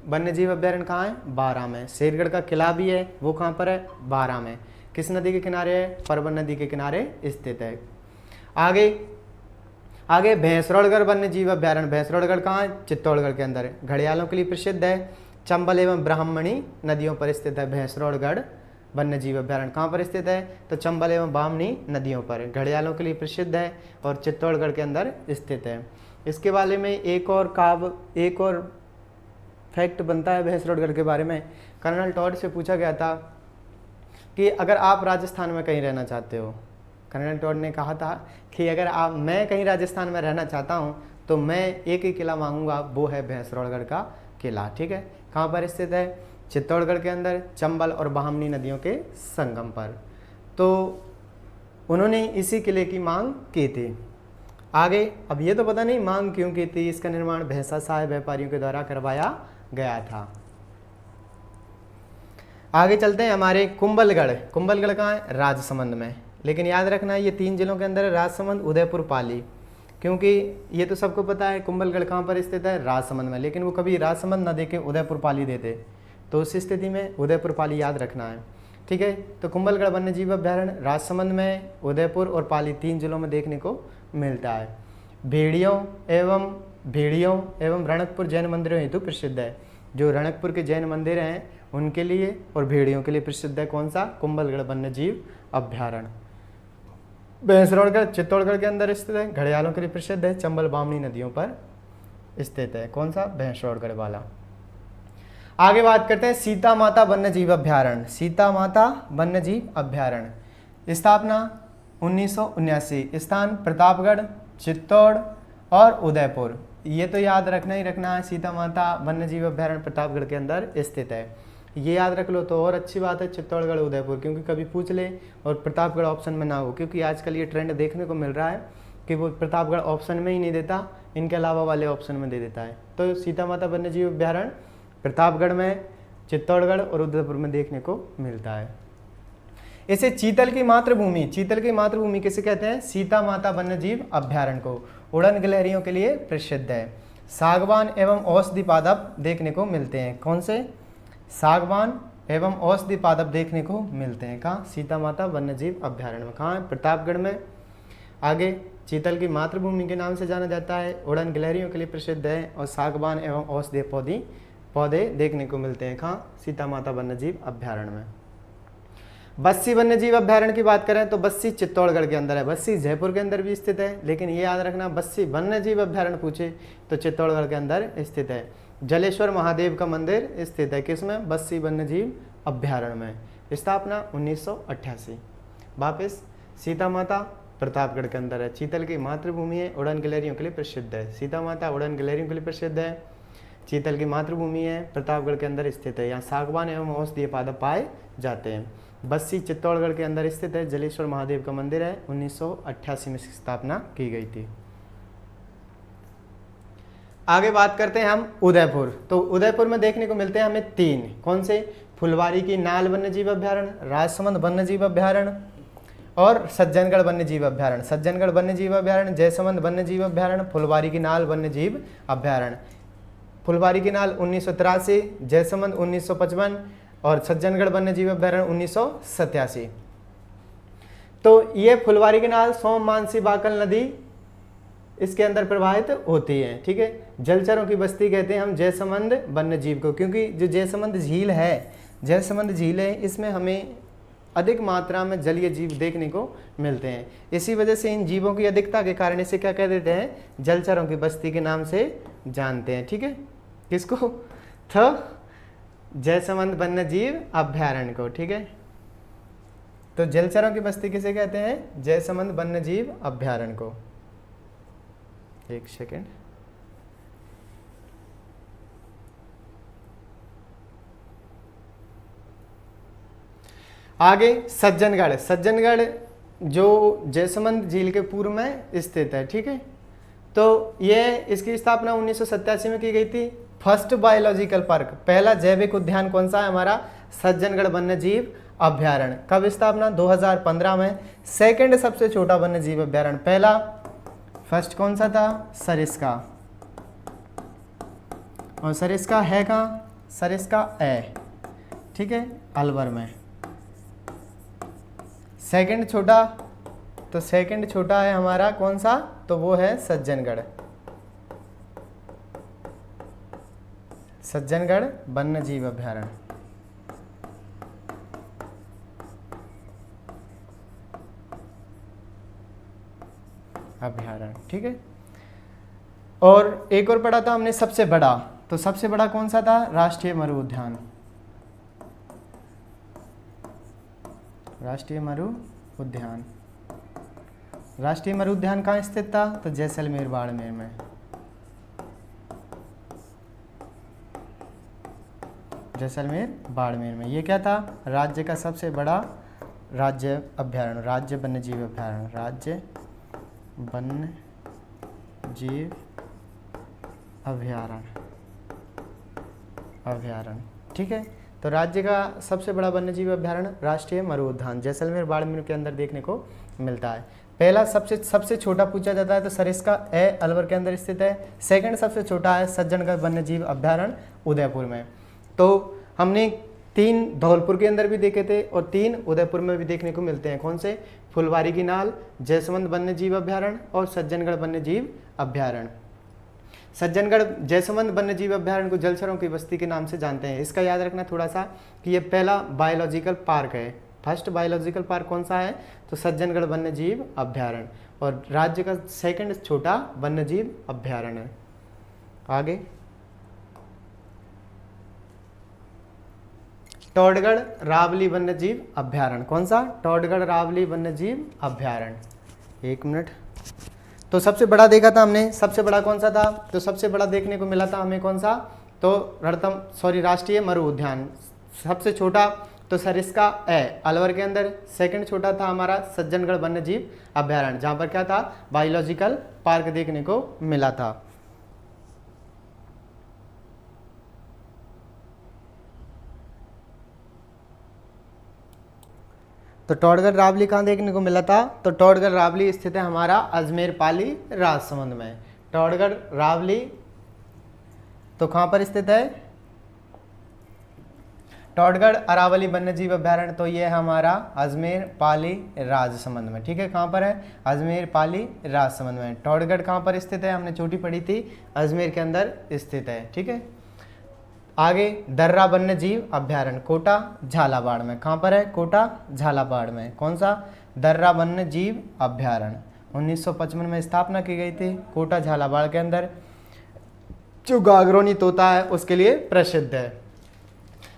A: वन्यजीव अभ्यारण्य कहाँ है, 12 में। शेरगढ़ का किला भी है, वो कहाँ पर है, 12 में। किस नदी के किनारे है, परवन नदी के किनारे स्थित है। आगे भैंसरोड़गढ़ वन्यजीव अभ्यारण्य। भैंसरोड़गढ़ कहाँ है, चित्तौड़गढ़ के अंदर है। घड़ियालों के लिए प्रसिद्ध है। चंबल एवं ब्राह्मणी नदियों पर स्थित है भैंसरोड़गढ़ वन्यजीव अभ्यारण्य। कहाँ पर स्थित है, तो चंबल एवं ब्राह्मणी नदियों पर। घड़ियालों के लिए प्रसिद्ध है और चित्तौड़गढ़ के अंदर स्थित है। इसके बारे में एक और फैक्ट बनता है भैंसरोड़गढ़ के बारे में। कर्नल टॉड से पूछा गया था कि अगर आप राजस्थान में कहीं रहना चाहते हो, कर्नल टॉड ने कहा था कि अगर मैं कहीं राजस्थान में रहना चाहता हूँ तो मैं एक ही किला मांगूंगा, वो है भैंसरोड़गढ़ का किला। ठीक है, कहाँ पर स्थित है, चित्तौड़गढ़ के अंदर, चंबल और ब्राह्मणी नदियों के संगम पर। तो उन्होंने इसी किले की मांग की थी। आगे अब ये तो पता नहीं मांग क्यों की थी, इसका निर्माण भैंसा साहब व्यापारियों के द्वारा करवाया गया था। आगे चलते हैं हमारे कुंभलगढ़। कुंभलगढ़ कहाँ है, राजसमंद में। लेकिन याद रखना है ये 3 जिलों के अंदर है, राजसमंद, उदयपुर, पाली। क्योंकि ये तो सबको पता है कुंभलगढ़ कहाँ पर स्थित है, राजसमंद में। लेकिन वो कभी राजसमंद ना देके उदयपुर, पाली देते, तो उस स्थिति में उदयपुर, पाली याद रखना है। ठीक है, तो कुंभलगढ़ वन्यजीव अभ्यारण्य राजसमंद में, उदयपुर और पाली 3 जिलों में देखने को मिलता है। भेड़ियों एवं रणकपुर जैन मंदिरों हेतु प्रसिद्ध है। जो रणकपुर के जैन मंदिर हैं उनके लिए और भेड़ियों के लिए प्रसिद्ध है कौन सा, कुंभलगढ़ वन्यजीव अभ्यारण्य। भैंसरोड़गढ़ चित्तौड़गढ़ के अंदर स्थित है। घड़ियालों के लिए प्रसिद्ध है, चंबल ब्राह्मणी नदियों पर स्थित है। कौन सा, भैंसरोड़गढ़ वाला। आगे बात करते हैं सीता माता वन्यजीव अभ्यारण्य। सीता माता वन्यजीव अभ्यारण्य स्थापना 1979। स्थान प्रतापगढ़, चित्तौड़ और उदयपुर। ये तो याद रखना ही रखना है, सीता माता वन्यजीव अभ्यारण्य प्रतापगढ़ के अंदर स्थित है। ये याद रख लो तो और अच्छी बात है, चित्तौड़गढ़, उदयपुर, क्योंकि कभी पूछ ले और प्रतापगढ़ ऑप्शन में ना हो। क्योंकि आजकल ये ट्रेंड देखने को मिल रहा है कि वो प्रतापगढ़ ऑप्शन में ही नहीं देता, इनके अलावा वाले ऑप्शन में दे देता है। तो सीता माता वन्यजीव अभ्यारण्य प्रतापगढ़ में, चित्तौड़गढ़ और उदयपुर में देखने को मिलता है। इसे चीतल की मातृभूमि किसे कहते हैं, सीता माता वन्यजीव अभ्यारण्य को। उड़न गिलहरियों के लिए प्रसिद्ध है। सागवान एवं औषधि पादप देखने को मिलते हैं। कौन से, सागवान एवं औषधि पादप देखने को मिलते हैं कहाँ, सीता माता वन्यजीव अभ्यारण्य में। कहाँ है, प्रतापगढ़ में। आगे चीतल की मातृभूमि के नाम से जाना जाता है, उड़न गिलहरियों के लिए प्रसिद्ध है और सागवान एवं औषधीय पौधे देखने को मिलते हैं। कहाँ? सीता माता वन्यजीव अभ्यारण्य में। बस्सी वन्यजीव अभ्यारण्य की बात करें तो बस्सी चित्तौड़गढ़ के अंदर है। बस्सी जयपुर के अंदर भी स्थित है, लेकिन ये याद रखना बस्सी वन्यजीव अभ्यारण्य पूछे तो चित्तौड़गढ़ के अंदर स्थित है। जलेश्वर महादेव का मंदिर स्थित है किसमें? बस्सी वन्यजीव अभ्यारण्य में। स्थापना 1988। वापिस सीता माता प्रतापगढ़ के अंदर है। चीतल की मातृभूमि है, उड़न गिलहरियों के लिए प्रसिद्ध है। सीता माता उड़न गिलहरियों के लिए प्रसिद्ध है। चीतल की मातृभूमि है, प्रतापगढ़ के अंदर स्थित है। यहाँ सागवान एवं औषधीय पौधे पाए जाते हैं। बस्सी चित्तौड़गढ़ के अंदर स्थित है। जलेश्वर महादेव का मंदिर है, 1988 में स्थापना की गई थी। आगे बात करते हैं हम उदयपुर। तो उदयपुर में देखने को मिलते हैं हमें 3, कौन से? फुलवारी की नाल वन्यजीव अभ्यारण्य, राजसमंद वन्यजीव अभ्यारण्य और सज्जनगढ़ वन्यजीव अभ्यारण्य। सज्जनगढ़ वन्यजीव अभ्यारण्य, जयसमंद वन्यजीव अभ्यारण्य, फुलवारी की नाल वन्यजीव अभ्यारण्य। फुलवारी की नाल 1983, जयसमंद 1955 और सज्जनगढ़ वन्यजीव अभ्यारण्य 1987। तो ये फुलवारी की नाल सोम, मानसी, बाकल नदी इसके अंदर प्रवाहित होती है। ठीक है, जलचरों की बस्ती कहते हैं हम जयसमंद वन्यजीव को, क्योंकि जो जयसमंद झील है, इसमें हमें अधिक मात्रा में जलीय जीव देखने को मिलते हैं। इसी वजह से इन जीवों की अधिकता के कारण इसे क्या कह देते हैं? जलचरों की बस्ती के नाम से जानते हैं। ठीक है, किसको? तो जयसमंद वन्यजीव अभ्यारण्य को। ठीक है, तो जलचरों की बस्ती किसे कहते हैं? जयसमंद वन्यजीव अभ्यारण्य को। एक सेकेंड, आगे सज्जनगढ़ जो जयसमंद झील के पूर्व में स्थित है। ठीक है, तो ये इसकी स्थापना 1987 में की गई थी। फर्स्ट बायोलॉजिकल पार्क, पहला जैविक उद्यान कौन सा है हमारा? सज्जनगढ़ वन्यजीव अभ्यारण्य। कब स्थापना? 2015 में। सेकंड सबसे छोटा वन्यजीव अभ्यारण्य, पहला फर्स्ट कौन सा था? सरिस्का, और सरिस्का है कहाँ? सरिस्का है, ठीक है, अलवर में। सेकंड छोटा, तो सेकंड छोटा है हमारा कौन सा? तो वो है सज्जनगढ़ वन्यजीव अभ्यारण्य। ठीक है, और एक और पढ़ा था हमने सबसे बड़ा, तो सबसे बड़ा कौन सा था? राष्ट्रीय मरु उद्यान। राष्ट्रीय मरु उद्यान कहाँ स्थित था? तो जैसलमेर बाड़मेर में। जैसलमेर बाड़मेर में। ये क्या था? राज्य का सबसे बड़ा राज्य अभ्यारण्य, राज्य वन्यजीव अभ्यारण्य, राज्य वन्यजीव अभ्यारण्य। ठीक है, तो राज्य का सबसे बड़ा वन्यजीव अभ्यारण्य राष्ट्रीय मरु उद्यान जैसलमेर बाड़मेर के अंदर देखने को मिलता है। पहला सबसे छोटा पूछा जाता है तो सरिस्का ए अलवर के अंदर स्थित है। सेकंड सबसे छोटा है सज्जनगढ़ वन्यजीव अभ्यारण्य उदयपुर में। तो हमने 3 धौलपुर के अंदर भी देखे थे और 3 उदयपुर में भी देखने को मिलते हैं। कौन से? फुलवारी की नाल, जयसमंद वन्यजीव अभ्यारण्य और सज्जनगढ़ वन्यजीव अभ्यारण्य। सज्जनगढ़ जयसमंद वन्यजीव अभ्यारण्य को जलचरों की बस्ती के नाम से जानते हैं। इसका याद रखना थोड़ा सा कि ये पहला बायोलॉजिकल पार्क है। फर्स्ट बायोलॉजिकल पार्क कौन सा है? तो सज्जनगढ़ वन्यजीव अभ्यारण्य, और राज्य का सेकंड छोटा वन्यजीव अभ्यारण्य। आगे टोडगढ़ रावली वन्यजीव अभ्यारण्य। कौन सा? टोडगढ़ रावली वन्यजीव अभ्यारण्य। 1 मिनट। तो सबसे बड़ा देखा था हमने, सबसे बड़ा कौन सा था? तो सबसे बड़ा देखने को मिला था हमें कौन सा? तो राष्ट्रीय मरु उद्यान। सबसे छोटा तो सरिस्का ए अलवर के अंदर। सेकंड छोटा था हमारा सज्जनगढ़ वन्यजीव अभ्यारण्य, जहाँ पर क्या था? बायोलॉजिकल पार्क देखने को मिला था। तो टोडगढ़ रावली कहाँ देखने को मिला था? तो टोडगढ़ रावली स्थित है हमारा अजमेर पाली राजसमंद में। टोडगढ़ रावली तो कहाँ पर स्थित है? टॉडगढ़ अरावली वन्यजीव अभ्यारण्य, तो ये है हमारा अजमेर पाली राजसमंद में, ठीक है। कहाँ पर है? अजमेर पाली राजसमंद में। टॉडगढ़ कहाँ पर स्थित है? हमने छोटी पढ़ी थी, अजमेर के अंदर स्थित है, ठीक है। आगे दर्रा वन्यजीव अभ्यारण्य कोटा झालावाड़ में, कहाँ पर है? कोटा झालावाड़ में। कौन सा? दर्रा वन्यजीव अभ्यारण्य 1955 में स्थापना की गई थी कोटा झालावाड़ के अंदर। जो गागरोनी तोता है उसके लिए प्रसिद्ध है।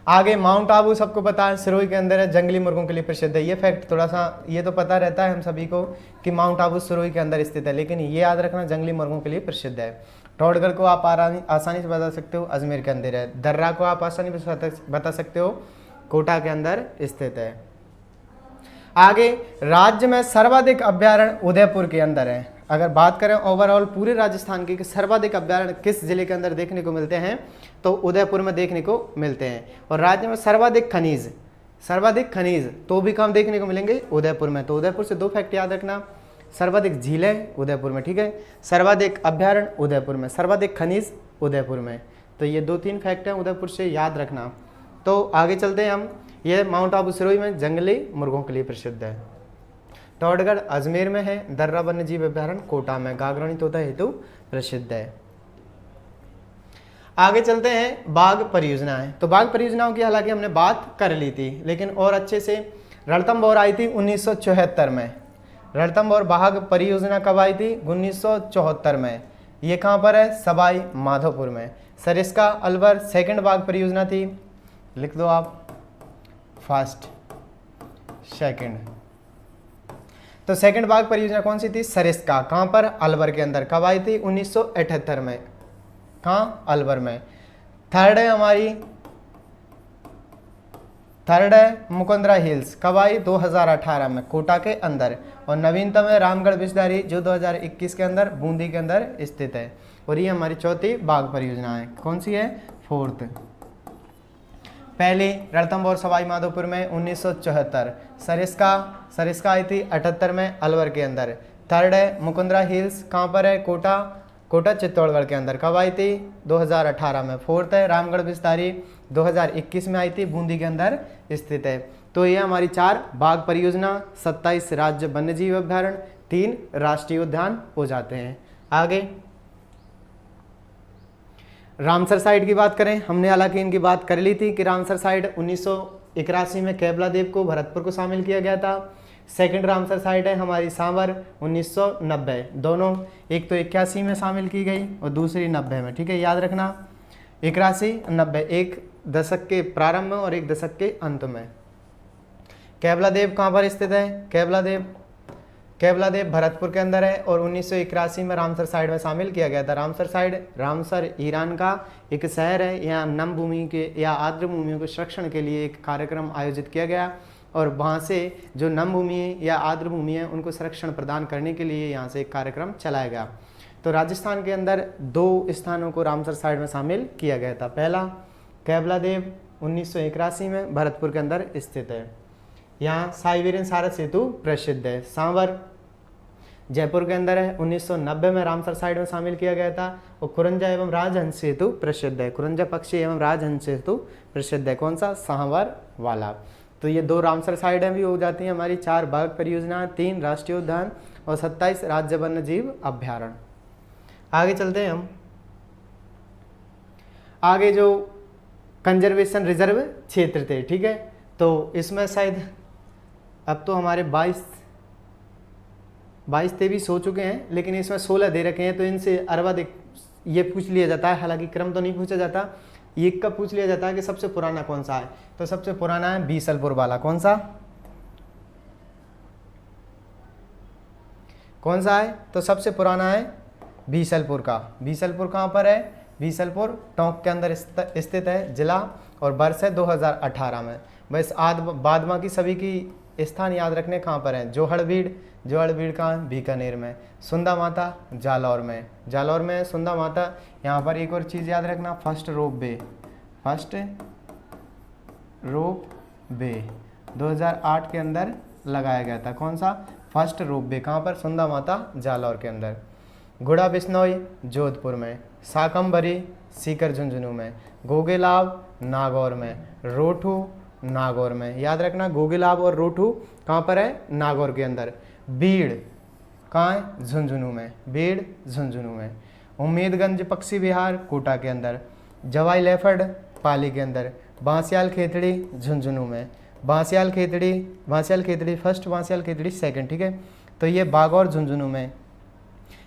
A: आगे माउंट आबू सबको पता है, सिरोही के अंदर है, जंगली मुर्गों के लिए प्रसिद्ध है। ये फैक्ट थोड़ा सा ये तो पता रहता है हम सभी को कि माउंट आबू सिरोही के अंदर स्थित है, लेकिन ये याद रखना जंगली मुर्गों के लिए प्रसिद्ध है। टॉडगढ़ को आप आसानी से बता सकते हो, अजमेर के अंदर है। दर्रा को आप आसानी से बता सकते हो, कोटा के अंदर स्थित है। आगे राज्य में सर्वाधिक अभ्यारण्य उदयपुर के अंदर है। अगर बात करें ओवरऑल पूरे राजस्थान की कि सर्वाधिक अभ्यारण्य किस जिले के अंदर देखने को मिलते हैं, तो उदयपुर में देखने को मिलते हैं। और राज्य में सर्वाधिक खनिज तो भी कम देखने को मिलेंगे उदयपुर में। तो उदयपुर से दो फैक्ट याद रखना, सर्वाधिक झीलें उदयपुर में, ठीक है, सर्वाधिक अभ्यारण्य उदयपुर में, सर्वाधिक खनिज उदयपुर में। तो ये 2-3 फैक्ट हैं उदयपुर से याद रखना। तो आगे चलते हैं हम। ये माउंट आबू सिरोही में जंगली मुर्गों के लिए प्रसिद्ध है। टॉडगढ़ अजमेर में है। दर्रा वन्यजीव अभ्यारण्य कोटा में गागरोनी तोता हेतु प्रसिद्ध है। आगे चलते हैं बाघ परियोजनाएं। तो बाघ परियोजनाओं की हालांकि हमने बात कर ली थी, लेकिन और अच्छे से रणथंभौर आई थी 1974 में। रणथंभौर बाघ परियोजना कब आई थी? 1974 में। ये कहाँ पर है? सवाई माधोपुर में। सरिस्का अलवर सेकंड बाघ परियोजना थी, लिख दो आप, फर्स्ट सेकंड। तो सेकंड बाघ परियोजना कौन सी थी? सरिस्का। कहाँ पर? अलवर के अंदर। कब आई थी? 1978 में। कहाँ? अलवर में। थर्ड है मुकुंदरा हिल्स। कब आई? 2018 में, कोटा के अंदर। और नवीनतम है रामगढ़ बिस्दारी, जो 2021 के अंदर बूंदी के अंदर स्थित है। और ये हमारी चौथी बाघ परियोजना है। कौन सी है? फोर्थ। पहली रणथंभौर सवाई माधोपुर में 1974। सरिस्का आई थी 78 में, अलवर के अंदर। थर्ड है मुकुंदरा हिल्स। कहाँ पर है? कोटा चित्तौड़गढ़ के अंदर। कब आई थी? 2018 में। फोर्थ है रामगढ़ बिस्तारी, 2021 में आई थी, बूंदी के अंदर स्थित है। तो ये हमारी 4 बाघ परियोजना, 27 राज्य वन्यजीव अभ्यारण्य, 3 राष्ट्रीय उद्यान हो जाते हैं। आगे रामसर साइट की बात करें, हमने हालांकि इनकी बात कर ली थी कि रामसर साइट 1981 में केवला देव को भरतपुर को शामिल किया गया था। सेकंड रामसर साइट है हमारी सांवर 1990, दोनों एक तो 81 में शामिल की गई और दूसरी 90 में, ठीक है, याद रखना 81-90, एक दशक के प्रारंभ में और एक दशक के अंत में। केवला देव कहाँ पर स्थित है? केवला देव भरतपुर के अंदर है और 1981 में रामसर साइट में शामिल किया गया था। रामसर ईरान का एक शहर है। यहाँ नम भूमि के या आर्द्र भूमियों के संरक्षण के लिए एक कार्यक्रम आयोजित किया गया और वहाँ से जो नम भूमि या आर्द्र भूमि है उनको संरक्षण प्रदान करने के लिए यहाँ से एक कार्यक्रम चलाया गया। तो राजस्थान के अंदर 2 स्थानों को रामसर साइट में शामिल किया गया था। पहला केवला देव 1981 में भरतपुर के अंदर स्थित है। यहाँ साइबेरियन सारस सेतु प्रसिद्ध है। सांवर जयपुर के अंदर है, 1990 में रामसर साइट में शामिल किया गया था। और खुरंजा एवं राजहंस सेतु प्रसिद्ध है। खुरंजा पक्षी एवं राजहंस सेतु प्रसिद्ध है। कौन सा? सांवर वाला। तो ये 2 रामसर साइटें भी हो जाती हैं हमारी। 4 बाघ परियोजना, 3 राष्ट्रीय उद्यान और 27 राज्य वन्यजीव अभ्यारण्य। आगे चलते हैं हम। आगे जो कंजर्वेशन रिजर्व क्षेत्र थे, ठीक है, तो इसमें शायद अब तो हमारे 22-23 हो चुके हैं, लेकिन इसमें 16 दे रखे हैं। तो इनसे सर्वाधिक ये पूछ लिया जाता है, हालांकि क्रम तो नहीं पूछा जाता, ये कब पूछ लिया जाता है कि सबसे पुराना कौन सा है। तो सबसे पुराना है बीसलपुर वाला। कौन सा है? तो सबसे पुराना है बीसलपुर का। बीसलपुर कहाँ पर है? बीसलपुर टोंक के अंदर स्थित है जिला, और वर्ष है 2018 में। बस बाद बाकी सभी की स्थान याद रखने कहाँ पर हैं? जोहड़बीड़ कहाँ? बीकानेर में। सुंदा माता जालौर में सुंदा माता। यहाँ पर एक और चीज़ याद रखना, फर्स्ट रोप वे 2008 के अंदर लगाया गया था। कौन सा? फर्स्ट रोप वे। कहाँ पर? सुंदा माता जालौर के अंदर। घोड़ा बिश्नोई जोधपुर में। शाकंभरी सीकर झुंझुनू में, गोगेलाब नागौर में, रोठू नागौर में। याद रखना गोगेलाब और रोठू कहाँ पर है? नागौर के अंदर। बीड़ कहाँ है? झुंझुनू में, बीड़ झुंझुनू में। उम्मेदगंज पक्षी विहार कोटा के अंदर, जवाई लेफर्ड पाली के अंदर, बांसियाल खेतड़ी झुंझुनू में, बांसियाल खेतड़ी फर्स्ट, बांसियाल खेतड़ी सेकंड, ठीक है। तो ये बागौर झुंझुनू में,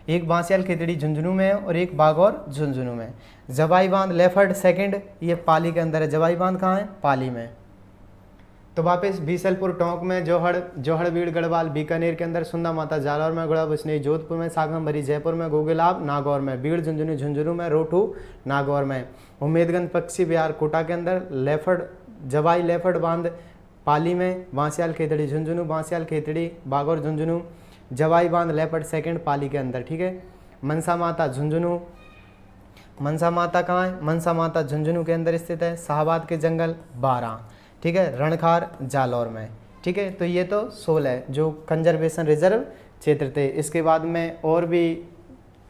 A: एक बांसियाल खेतड़ी झुंझुनू में है और एक बागौर झुंझुनू में। जवाई बांध लेफर्ड सेकंड, ये पाली के अंदर है। जवाई बांध कहाँ है? पाली में। तो वापस बीसलपुर टोंक में, जोहड़बीड़ गढ़वाल बीकानेर के अंदर, सुंदा माता जालौर में, गुड़ा बसनी जोधपुर में, सागमबरी जयपुर में, गोगेलाब नागौर में, बीड़ झुंझुनू झुंझुनू में, रोठू नागौर में, उम्मेदगंज पक्षी विहार कोटा के अंदर, लेफर्ड जवाई लेफर्ड बांध पाली में, बांसियाल खेतड़ी झुंझुनू, बांसियाल खेतड़ी बागौर झुंझुनू, जवाई बांध लेफर्ड सेकंड पाली के अंदर, ठीक है। मनसा माता झुंझुनू, मनसा माता कहाँ है? मनसा माता झुंझुनू के अंदर स्थित है। शाहबाद के जंगल 12, ठीक है। रणखार जालौर में, ठीक है। तो ये तो 16 जो कंजर्वेशन रिजर्व क्षेत्र थे। इसके बाद में और भी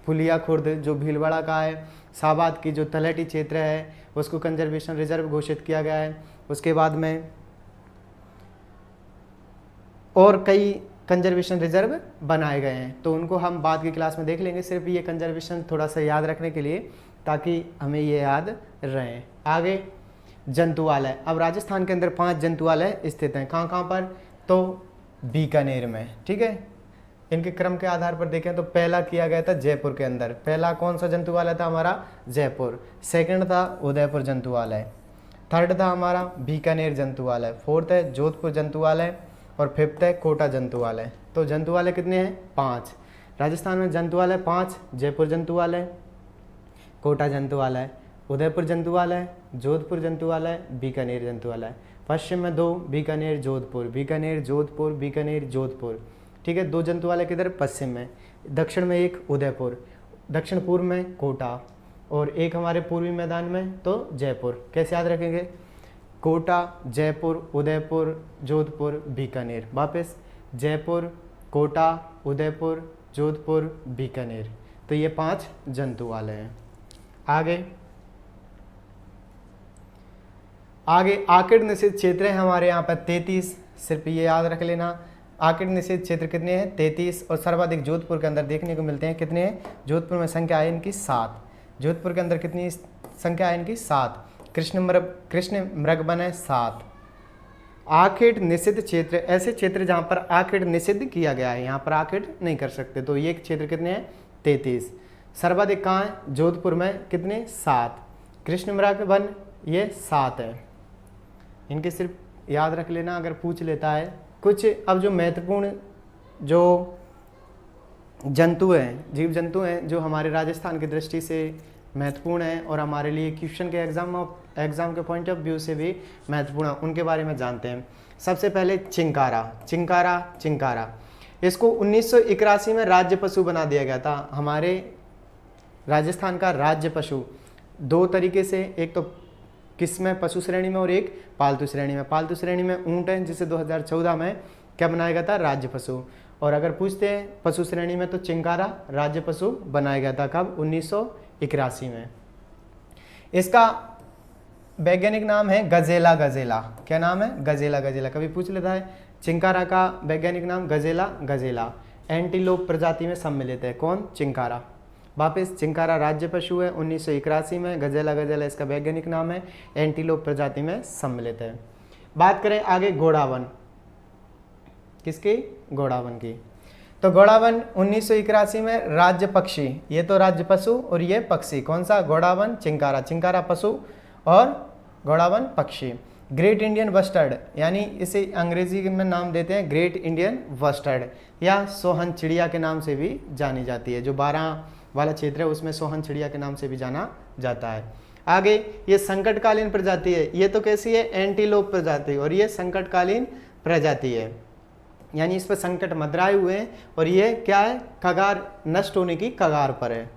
A: फुलिया खुर्द जो भीलवाड़ा का है, शाहबाद की जो तलहटी क्षेत्र है उसको कंजर्वेशन रिजर्व घोषित किया गया है। उसके बाद में और कई कंजर्वेशन रिजर्व बनाए गए हैं, तो उनको हम बाद की क्लास में देख लेंगे। सिर्फ ये कंजर्वेशन थोड़ा सा याद रखने के लिए, ताकि हमें ये याद रहे। आगे जंतुआलय। अब राजस्थान के अंदर 5 जंतुआलय स्थित हैं। कहाँ कहाँ पर? तो बीकानेर में, ठीक है। इनके क्रम के आधार पर देखें तो पहला किया गया था जयपुर के अंदर। पहला कौन सा जंतुआलय था हमारा? जयपुर। सेकंड था उदयपुर जंतुआलय। थर्ड था हमारा बीकानेर जंतुआलय। फोर्थ है जोधपुर जंतुआलय और फिफ्थ है कोटा जंतुआलय। तो जंतुआलय कितने हैं? 5। राजस्थान में जंतुआलय 5, जयपुर जंतुआलय, कोटा जंतुआलय, उदयपुर जंतुआलय, जोधपुर जंतुआलय, बीकानेर जंतुआलय। पश्चिम में 2, बीकानेर जोधपुर, बीकानेर जोधपुर, बीकानेर जोधपुर, ठीक है। 2 जंतुआलय किधर? पश्चिम में। दक्षिण में 1 उदयपुर, दक्षिण पूर्व में कोटा, और एक हमारे पूर्वी मैदान में तो जयपुर। कैसे याद रखेंगे? कोटा, जयपुर, उदयपुर, जोधपुर, बीकानेर। वापस जयपुर, कोटा, उदयपुर, जोधपुर, बीकानेर। तो ये 5 जंतुआलय हैं। आगे आकिड़ निषेध क्षेत्र है हमारे यहाँ पर 33, सिर्फ ये याद रख लेना। आकिड़ निषेध क्षेत्र कितने हैं? 33, और सर्वाधिक जोधपुर के अंदर देखने को मिलते हैं। कितने हैं? जोधपुर में संख्या है इनकी 7। जोधपुर के अंदर कितनी संख्या है इनकी? 7। कृष्ण मृग वन है 7। आकिड़ निषिद्ध क्षेत्र ऐसे क्षेत्र जहाँ पर आकिड़ निषिद्ध किया गया है, यहाँ पर आकिड़ नहीं कर सकते, तो ये क्षेत्र कितने हैं? 33। सर्वाधिक कहाँ है? जोधपुर में। कितने? 7। कृष्ण मृग वन ये 7 है। इनके सिर्फ याद रख लेना अगर पूछ लेता है कुछ। अब जो महत्वपूर्ण जो जंतु हैं, जीव जंतु हैं जो हमारे राजस्थान की दृष्टि से महत्वपूर्ण है और हमारे लिए क्वेश्चन के एग्जाम के पॉइंट ऑफ व्यू से भी महत्वपूर्ण है, उनके बारे में जानते हैं। सबसे पहले चिंकारा। इसको 1981 में राज्य पशु बना दिया गया था। हमारे राजस्थान का राज्य पशु 2 तरीके से, एक तो किस में? पशु श्रेणी में, और एक पालतू श्रेणी में। पालतू श्रेणी में ऊंट है, जिसे 2014 में क्या बनाया गया था? राज्य पशु। और अगर पूछते हैं पशु श्रेणी में तो चिंकारा राज्य पशु बनाया गया था। कब? 1981 में। इसका वैज्ञानिक नाम है गजेला। क्या नाम है? गजेला। कभी पूछ लेता है। चिंकारा का वैज्ञानिक नाम गजेला। एंटीलोप प्रजाति में सम्मिलित है। कौन? चिंकारा। वापस चिंकारा राज्य पशु है 1981 में। गजेला इसका वैज्ञानिक नाम है, एंटीलोप प्रजाति में सम्मिलित है। बात करें आगे घोड़ावन। किसकी? घोड़ावन की। तो घोड़ावन 1981 में राज्य पक्षी, ये तो राज्य पशु और ये पक्षी। कौन सा? घोड़ावन, चिंकारा पशु और घोड़ावन पक्षी। ग्रेट इंडियन बस्टर्ड, यानी इसे अंग्रेजी में नाम देते हैं ग्रेट इंडियन बस्टर्ड, या सोहन चिड़िया के नाम से भी जानी जाती है। जो 12 वाला क्षेत्र है उसमें सोहन चिड़िया के नाम से भी जाना जाता है। आगे ये संकटकालीन प्रजाति है। ये तो कैसी है? एंटीलोप प्रजाति, और ये संकटकालीन प्रजाति है, यानी इस पर संकट मंडराए हुए हैं और ये क्या है? कगार, नष्ट होने की कगार पर है।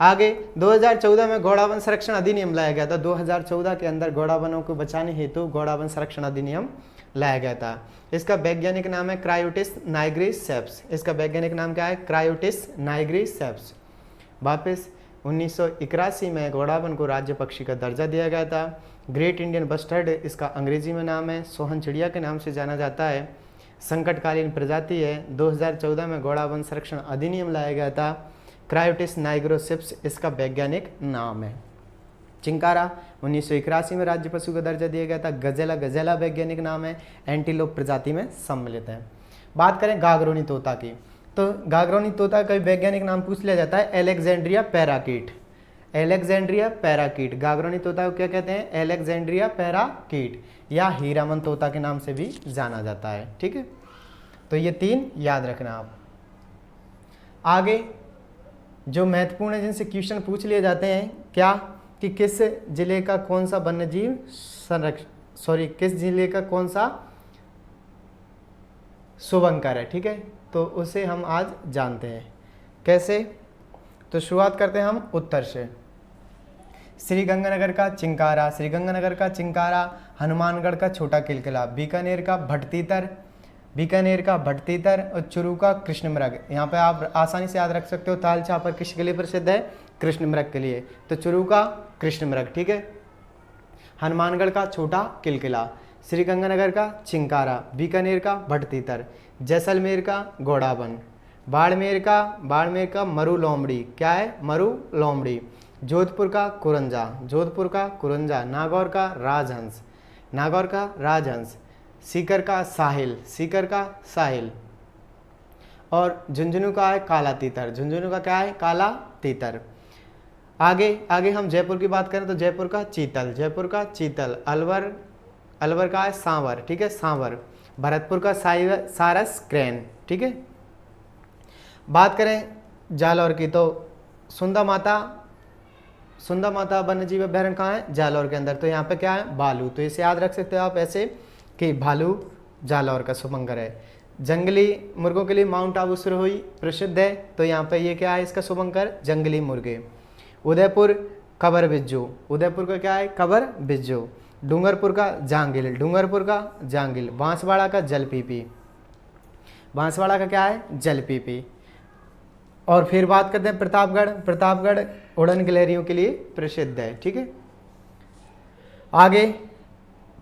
A: आगे 2014 में घोड़ावन संरक्षण अधिनियम लाया गया था। 2014 के अंदर घोड़ावनों को बचाने हेतु घोड़ावन संरक्षण अधिनियम लाया गया था। इसका वैज्ञानिक नाम है क्रायोटिस नाइग्रिसेप्स। इसका वैज्ञानिक नाम क्या है? क्रायोटिस नाइग्रिसेप्स। वापस 1981 में घोड़ावन को राज्य पक्षी का दर्जा दिया गया था। ग्रेट इंडियन बस्टर्ड इसका अंग्रेजी में नाम है, सोहन चिड़िया के नाम से जाना जाता है, संकटकालीन प्रजाति है। 2014 में घोड़ावन संरक्षण अधिनियम लाया गया था। क्रायोटिस नाइग्रोसिप्स इसका वैज्ञानिक नाम है। चिंकारा 1981 में राज्य पशु का दर्जा दिया गया था। गजेला, गजेला वैज्ञानिक नाम है, एंटीलोप प्रजाति में सम्मिलित है। बात करें गागरोनी तोता की, तो गागरोनी तोता का वैज्ञानिक नाम पूछ लिया जाता है, Alexandria parakeet. Alexandria parakeet, Gagroni तोता को क्या कहते हैं, एलेक्जेंड्रिया पैराकीट, या हीरामन तोता के नाम से भी जाना जाता है। ठीक है, तो ये 3 याद रखना आप। आगे जो महत्वपूर्ण है जिनसे क्वेश्चन पूछ लिए जाते हैं, क्या कि किस जिले का कौन सा वन्यजीव संरक्षण, किस जिले का कौन सा शुभंकर है। ठीक है, तो उसे हम आज जानते हैं कैसे। तो शुरुआत करते हैं हम उत्तर से। श्रीगंगानगर का चिंकारा, श्रीगंगानगर का चिंकारा, हनुमानगढ़ का छोटा किलकिला, बीकानेर का भटतीतर, बीकानेर का भटतीतर, और चुरू का कृष्णमृग। यहाँ पे आप आसानी से याद रख सकते हो, ताल चापर किसके लिए प्रसिद्ध है, कृष्णमृग के लिए, तो चुरू का कृष्णमृग। ठीक है, हनुमानगढ़ का छोटा किलकिला, श्रीगंगानगर का चिंकारा, बीकानेर का भटतीतर, जैसलमेर का घोड़ावन, बाड़मेर का मरु लोमड़ी, क्या है, मरु लोमड़ी, जोधपुर का कुरंजा, जोधपुर का कुरंजा, नागौर का राजहंस, नागौर का राजहंस, सीकर का साहिल, सीकर का साहिल, और झुंझुनू का है काला तीतर, झुंझुनू का क्या है, काला तीतर। आगे हम जयपुर की बात करें तो जयपुर का चीतल, जयपुर का चीतल, अलवर, अलवर का है सांवर। ठीक है, सांवर, भरतपुर का सारस क्रेन। ठीक है, बात करें जालौर की तो सुंदा माता वन्यजीव अभ्यारण्य कहाँ है, जालौर के अंदर, तो यहाँ पे क्या है, भालू, तो इसे याद रख सकते हो आप ऐसे कि भालू जालौर का शुभंकर है। जंगली मुर्गों के लिए माउंट आबू सिरोही प्रसिद्ध है, तो यहाँ पे ये क्या है, इसका शुभंकर जंगली मुर्गे। उदयपुर कबर बिज्जू, उदयपुर का क्या है, कबर बिज्जू, डूंगरपुर का जांगिल, डूंगरपुर का जांगिल, बांसवाड़ा का जलपीपी, बांसवाड़ा का क्या है, जलपीपी। और फिर बात करते हैं प्रतापगढ़, प्रतापगढ़ उड़न गिलहरियों के लिए प्रसिद्ध है। ठीक है, आगे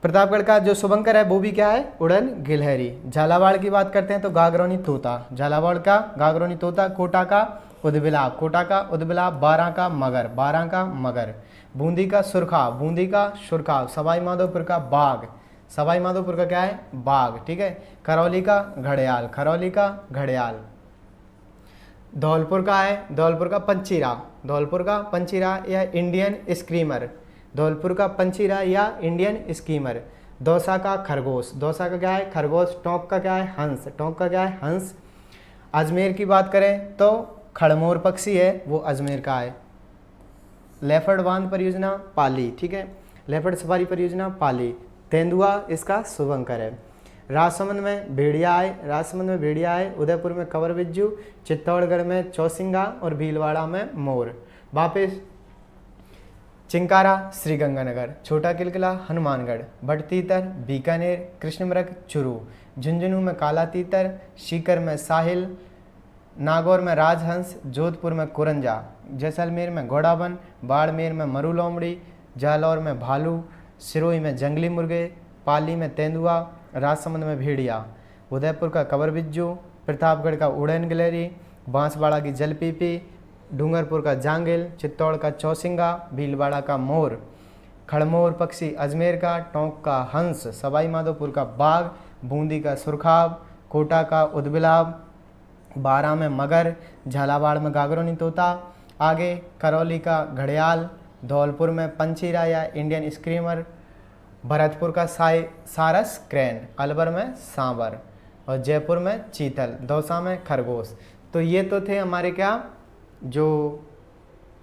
A: प्रतापगढ़ का जो शुभंकर है वो भी क्या है, उड़न गिलहरी। झालावाड़ की बात करते हैं तो गागरोनी तोता, झालावाड़ का गागरोनी तोता, कोटा का उदबिलाव, कोटा का उदबिलाव, बारां का मगर, बारां का मगर, बूंदी का सुरखाव, बूंदी का सुरखाव, सवाई माधोपुर का बाघ, सवाई माधोपुर का क्या है, बाघ। ठीक है, करौली का घड़ियाल, करौली का घड़ियाल, धौलपुर का है, धौलपुर का पंचीरा, धौलपुर का पंचीरा या इंडियन स्क्रीमर, धौलपुर का पंचीरा या इंडियन स्कीमर। दौसा का खरगोश, दौसा का क्या है, खरगोश। टोंक का क्या है, हंस, टोंक का क्या है, हंस। अजमेर की बात करें तो खड़मोर पक्षी है, वो अजमेर का है। लेपर्ड बांध परियोजना पाली, ठीक है, लेपर्ड सफारी परियोजना पाली। तेंदुआ इसका शुभंकर है। राजसमंद में भेड़िया है, राजसमंद में भेड़िया है। उदयपुर में कंवर बिज्जू, चित्तौड़गढ़ में चौसिंगा और भीलवाड़ा में मोर। वापिस चिंकारा श्रीगंगानगर, छोटा किलकिला हनुमानगढ़, भटतीतर बीकानेर, कृष्णमृग चुरू, झुंझुनू में काला तीतर, सीकर में साहिल, नागौर में राजहंस, जोधपुर में कुरंजा, जैसलमेर में घोड़ावन, बाड़मेर में मरु लोमड़ी, जालौर में भालू, सिरोही में जंगली मुर्गे, पाली में तेंदुआ, राजसमंद में भेड़िया, उदयपुर का कंवर बिज्जू, प्रतापगढ़ का उड़न गिलहरी, बांसवाड़ा की जलपीपी, डूंगरपुर का जांगिल, चित्तौड़ का चौसिंगा, भीलवाड़ा का मोर, खड़मोर पक्षी अजमेर का, टोंक का हंस, सवाई माधोपुर का बाघ, बूंदी का सुरखाव, कोटा का उदबिलाव, बारां में मगर, झालावाड़ में गागरोनी तोता। आगे करौली का घड़ियाल, धौलपुर में पंचीरा या इंडियन स्क्रीमर, भरतपुर का सारस क्रेन, अलवर में सांबर और जयपुर में चीतल, दौसा में खरगोश। तो ये तो थे हमारे क्या जो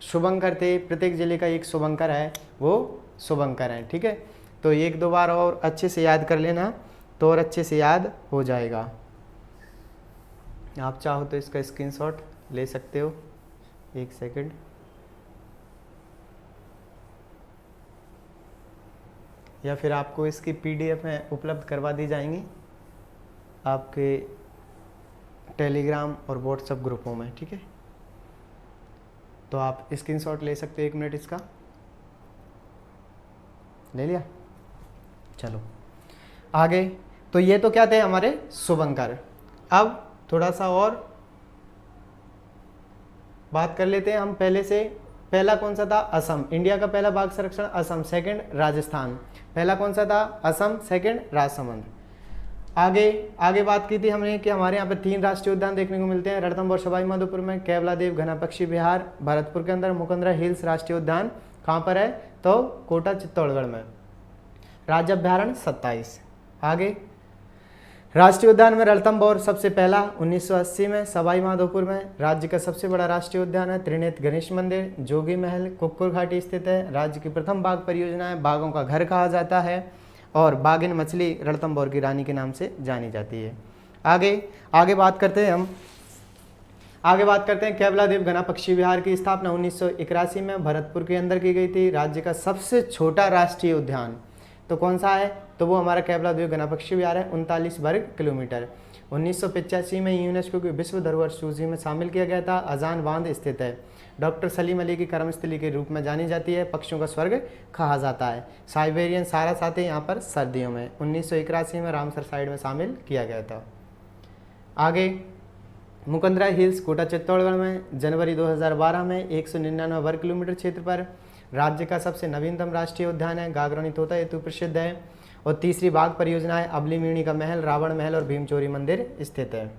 A: शुभंकर थे। प्रत्येक जिले का एक शुभंकर है, वो शुभंकर है। ठीक है, तो एक दो बार और अच्छे से याद कर लेना तो और अच्छे से याद हो जाएगा। आप चाहो तो इसका स्क्रीनशॉट ले सकते हो, एक सेकंड। या फिर आपको इसकी PDF में उपलब्ध करवा दी जाएंगी आपके टेलीग्राम और व्हाट्सएप ग्रुपों में। ठीक है, तो आप स्क्रीनशॉट ले सकते हो, 1 मिनट इसका ले लिया। चलो आगे, तो ये तो क्या थे हमारे शुभंकर। अब थोड़ा सा और बात कर लेते हैं हम पहले से। पहला कौन सा था? असम। इंडिया का पहला बाघ संरक्षण असम, सेकंड राजस्थान। पहला कौन सा था? असम, सेकंड राजसमंद। आगे बात की थी हमने कि हमारे यहाँ पे 3 राष्ट्रीय उद्यान देखने को मिलते हैं, रणथंभौर सवाई माधोपुर में, केवलादेव घना पक्षी विहार भरतपुर के अंदर, मुकुंदरा हिल्स राष्ट्रीय उद्यान कहाँ पर है? तो कोटा चित्तौड़गढ़ में। राज्य अभ्यारण्य 27। आगे राष्ट्रीय उद्यान में रणथंभौर सबसे पहला 1980 में, सवाई माधोपुर में। राज्य का सबसे बड़ा राष्ट्रीय उद्यान है, त्रिनेत्र गणेश मंदिर, जोगी महल, कुक्कुर घाटी स्थित है। राज्य की प्रथम बाघ परियोजना है, बाघों का घर कहा जाता है, और बाघिन मछली रणथंभौर की रानी के नाम से जानी जाती है। आगे बात करते हैं हम। आगे बात करते हैं केवलादेव घना पक्षी विहार की स्थापना 1981 में भरतपुर के अंदर की गई थी। राज्य का सबसे छोटा राष्ट्रीय उद्यान तो कौन सा है? तो वो हमारा केवलादेव घना पक्षी विहार है, 39 वर्ग किलोमीटर। 1985 में यूनेस्को की विश्व धरोहर सूची में शामिल किया गया था। अजान बांध स्थित है, डॉक्टर सलीम अली की कर्मस्थली के रूप में जानी जाती है, पक्षियों का स्वर्ग कहा जाता है। साइबेरियन सारस आते हैं यहाँ पर सर्दियों में। 1981 में रामसर साइड में शामिल किया गया था। आगे मुकुंदरा हिल्स कोटा चित्तौड़गढ़ में, जनवरी 2012 में 199 वर्ग किलोमीटर क्षेत्र पर। राज्य का सबसे नवीनतम राष्ट्रीय उद्यान है, गागरानी तोता हेतु प्रसिद्ध है। और तीसरी बाघ परियोजना है, अबलीमिणी का महल, रावण महल और भीमचोरी मंदिर स्थित है।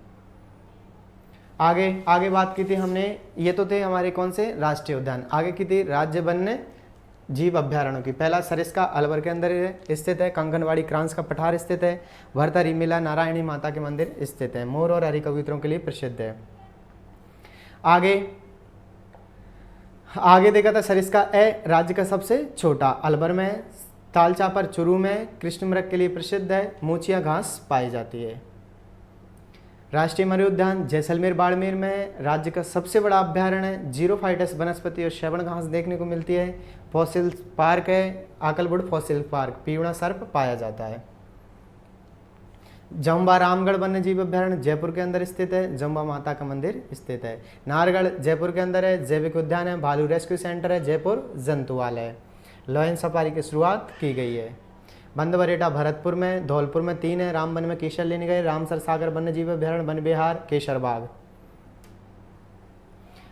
A: आगे बात की थी हमने, ये तो थे हमारे कौन से राष्ट्रीय उद्यान। आगे की थी राज्य वन्य जीव अभ्यारण्यों की। पहला सरिस्का अलवर के अंदर स्थित है, कंगनवाड़ी क्रांस का पठार स्थित है, भरतरी मेला नारायणी माता के मंदिर स्थित है, मोर और हरी कबूतरों के लिए प्रसिद्ध है। आगे देखा था सरिस्का ए, राज्य का सबसे छोटा, अलवर में, तालचापर चुरू में, कृष्ण मृग के लिए प्रसिद्ध है, मूचिया घास पाई जाती है। राष्ट्रीय मत्स्य उद्यान जैसलमेर बाड़मेर में, राज्य का सबसे बड़ा अभ्यारण्य है, जीरोफाइटस वनस्पति और श्रवण घास देखने को मिलती है। फॉसिल पार्क है, आकलवुड फॉसिल पार्क, पीवड़ा सर्प पाया जाता है। जम्बा रामगढ़ वन्य जीव अभ्यारण्य जयपुर के अंदर स्थित है, जम्बा माता का मंदिर स्थित है। नाहरगढ़ जयपुर के अंदर है, जैविक उद्यान है, भालू रेस्क्यू सेंटर है, जयपुर जंतुआलय, लॉयन सफारी की शुरुआत की गई है। बंदवरेटा भरतपुर में, धौलपुर में 3 है, रामबन में केशर लेने गए, रामसर सागर वन्य जीव अभ्यारण्य, वन विहार, केशरबाग।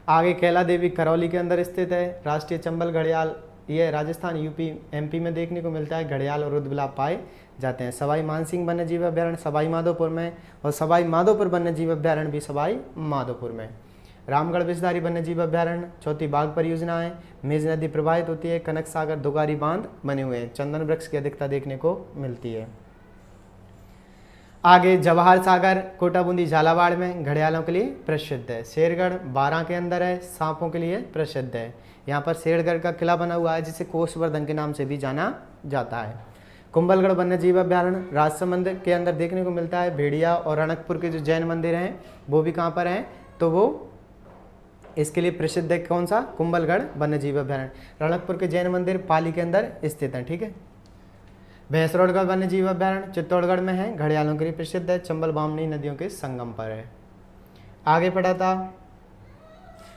A: आगे कैला देवी करौली के अंदर स्थित है। राष्ट्रीय चंबल घड़ियाल, ये राजस्थान यूपी एमपी में देखने को मिलता है, घड़ियाल और रुद्रबिलाव पाए जाते हैं। सवाई मानसिंह वन्य जीव अभ्यारण्य सवाई माधोपुर में, और सवाई माधोपुर वन्य जीव अभ्यारण्य भी सवाई माधोपुर में। रामगढ़ विषधारी वन्य जीव अभ्यारण्य, चौथी बाघ परियोजना है, मेज नदी प्रवाहित होती है, कनक सागर दुगारी बांध बने हुए हैं, चंदन वृक्ष की अधिकता देखने को मिलती है। आगे जवाहर सागर कोटा बूंदी झालावाड़ में घड़ियालों के लिए प्रसिद्ध है। शेरगढ़ बारां के अंदर है, सांपों के लिए प्रसिद्ध है। यहाँ पर शेरगढ़ का किला बना हुआ है जिसे कोषवर्धन के नाम से भी जाना जाता है। कुंभलगढ़ वन्य जीव अभ्यारण्य राजसमंद के अंदर देखने को मिलता है। भेड़िया और रणकपुर के जो जैन मंदिर हैं वो भी कहाँ पर हैं? तो वो इसके लिए प्रसिद्ध है। कौन सा? कुंभलगढ़ वन्य जीव अभ्यारण्य। रणकपुर के जैन मंदिर पाली के अंदर स्थित है। ठीक है। भैंसरोडगढ़ वन्य जीव अभ्यारण्य चित्तौड़गढ़ में है, घड़ियालों के लिए प्रसिद्ध है, चंबल बामनी नदियों के संगम पर है। आगे पढ़ा था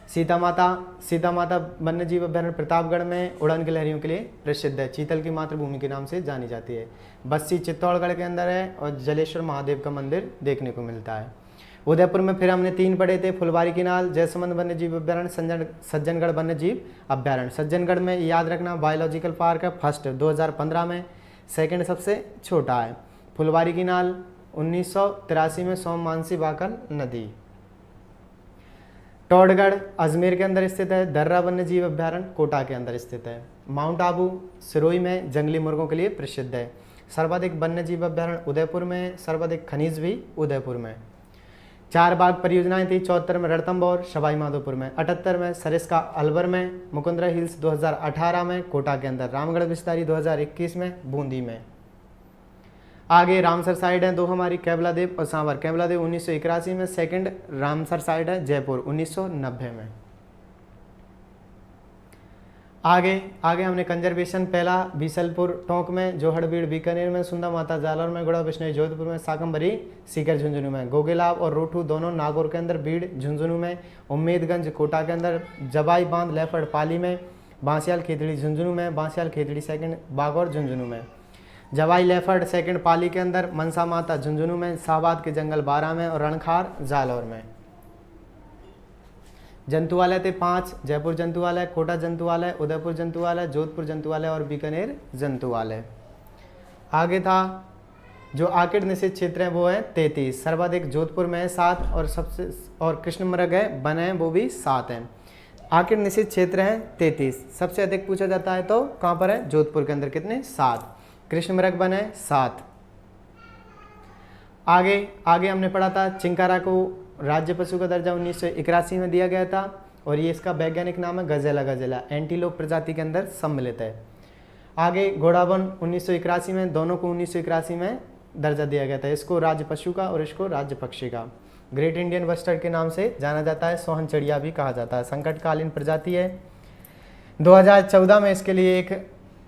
A: सीता माता वन्य जीव अभ्यारण्य प्रतापगढ़ में, उड़न की लहरियों के लिए प्रसिद्ध है, चीतल की मातृभूमि के नाम से जानी जाती है। बस्सी चित्तौड़गढ़ के अंदर है, और जलेश्वर महादेव का मंदिर देखने को मिलता है। उदयपुर में फिर हमने 3 पढ़े थे, फुलवारी किनाल, जयसमंद वन्य जीव अभ्यारण्य, सज्जनगढ़ वन्य जीव अभ्यारण्य। सज्जनगढ़ में याद रखना बायोलॉजिकल पार्क है, फर्स्ट 2015 में, सेकंड सबसे छोटा है। फुलवारी किनाल 1983 में, सोममांसी बाकल नदी। टोडगढ़ अजमेर के अंदर स्थित है, दर्रा वन्य जीव अभ्यारण्य कोटा के अंदर स्थित है। माउंट आबू सिरोही में जंगली मुर्गों के लिए प्रसिद्ध है। सर्वाधिक वन्य जीव अभ्यारण्य उदयपुर में, सर्वाधिक खनिज भी उदयपुर में। 4 बाघ परियोजनाएं थी, 74 में रणथंभौर सवाई माधोपुर में, 78 में सरिस्का अलवर में, मुकुंदरा हिल्स 2018 में कोटा के अंदर, रामगढ़ विस्तारी 2021 में बूंदी में। आगे रामसर साइड है 2 हमारी, केवलादेव और सांवर। केवलादेव 1981 में, सेकंड रामसर साइड है जयपुर 1990 में। आगे आगे हमने कंजर्वेशन पहला बीसलपुर टोंक में, जोहड़बीड़ बीकानेर में, सुंदा माता जालौर में, गुड़ा बिश्नोई जोधपुर में, साकम्बरी सीकर झुंझुनू में, गोगेलाब और रोठू दोनों नागौर के अंदर, बीड़ झुंझुनू में, उम्मीदगंज कोटा के अंदर, जबाई बांध लेफड़ पाली में, बांसियाल खेतड़ी झुंझुनू में, बांसियाल खेतड़ी सेकंड बागौर झुंझुनू में, जवाई लेफड़ सेकंड पाली के अंदर, मनसा माता झुंझुनू में, शाहबाद के जंगल 12 में और रणखार जालौर में। जंतुवालय थे 5, जयपुर जंतुवालय, कोटा जंतुवालय, उदयपुर जंतुवालय, जोधपुर जंतुवालय और बीकानेर जंतुवालय। आगे था जो आकिड़ निषेध क्षेत्र हैं वो है 33, सर्वाधिक जोधपुर में है 7 और और कृष्णमृग है वन है वो भी 7 हैं। आकिड़ निषेध क्षेत्र है 33, सबसे अधिक पूछा जाता है तो कहाँ पर है? जोधपुर के अंदर। कितने? 7। कृष्णमृग वन है 7। आगे हमने पढ़ा था चिंकारा को राज्य पशु का दर्जा 1981 में दिया गया था और ये इसका वैज्ञानिक नाम है गजेला गजेला, एंटीलोप प्रजाति के अंदर सम्मिलित है। आगे घोड़ावन 1981 में, दोनों को 1981 में दर्जा दिया गया था, इसको राज्य पशु का और इसको राज्य पक्षी का। ग्रेट इंडियन बस्टर्ड के नाम से जाना जाता है, सोहन चिड़िया भी कहा जाता है, संकटकालीन प्रजाति है। 2014 में इसके लिए एक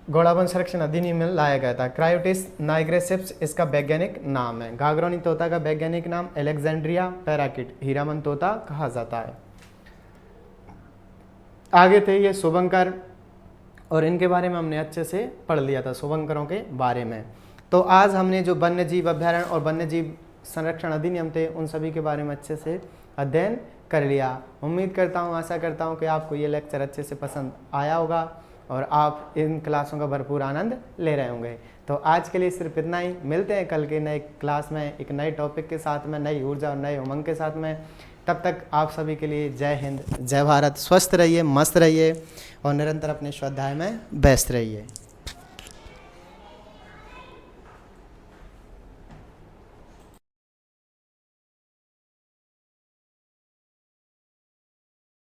A: घोड़ावन संरक्षण अधिनियम लाया गया था। क्रायोटिस नाइग्रेसिप्स इसका वैज्ञानिक नाम है। घाघरोनी तोता का वैज्ञानिक नाम एलेक्जेंड्रिया पैराकिट, हीरामन तोता कहा जाता है। आगे थे ये शुभंकर और इनके बारे में हमने अच्छे से पढ़ लिया था, शुभंकरों के बारे में। तो आज हमने जो वन्य जीव अभ्यारण्य और वन्य जीव संरक्षण अधिनियम थे उन सभी के बारे में अच्छे से अध्ययन कर लिया। उम्मीद करता हूँ, आशा करता हूँ कि आपको ये लेक्चर अच्छे से पसंद आया होगा और आप इन क्लासों का भरपूर आनंद ले रहे होंगे। तो आज के लिए सिर्फ इतना ही। मिलते हैं कल के नए क्लास में एक नए टॉपिक के साथ में, नई ऊर्जा और नए उमंग के साथ में। तब तक आप सभी के लिए जय हिंद, जय भारत। स्वस्थ रहिए, मस्त रहिए और निरंतर अपने स्वाध्याय में व्यस्त रहिए।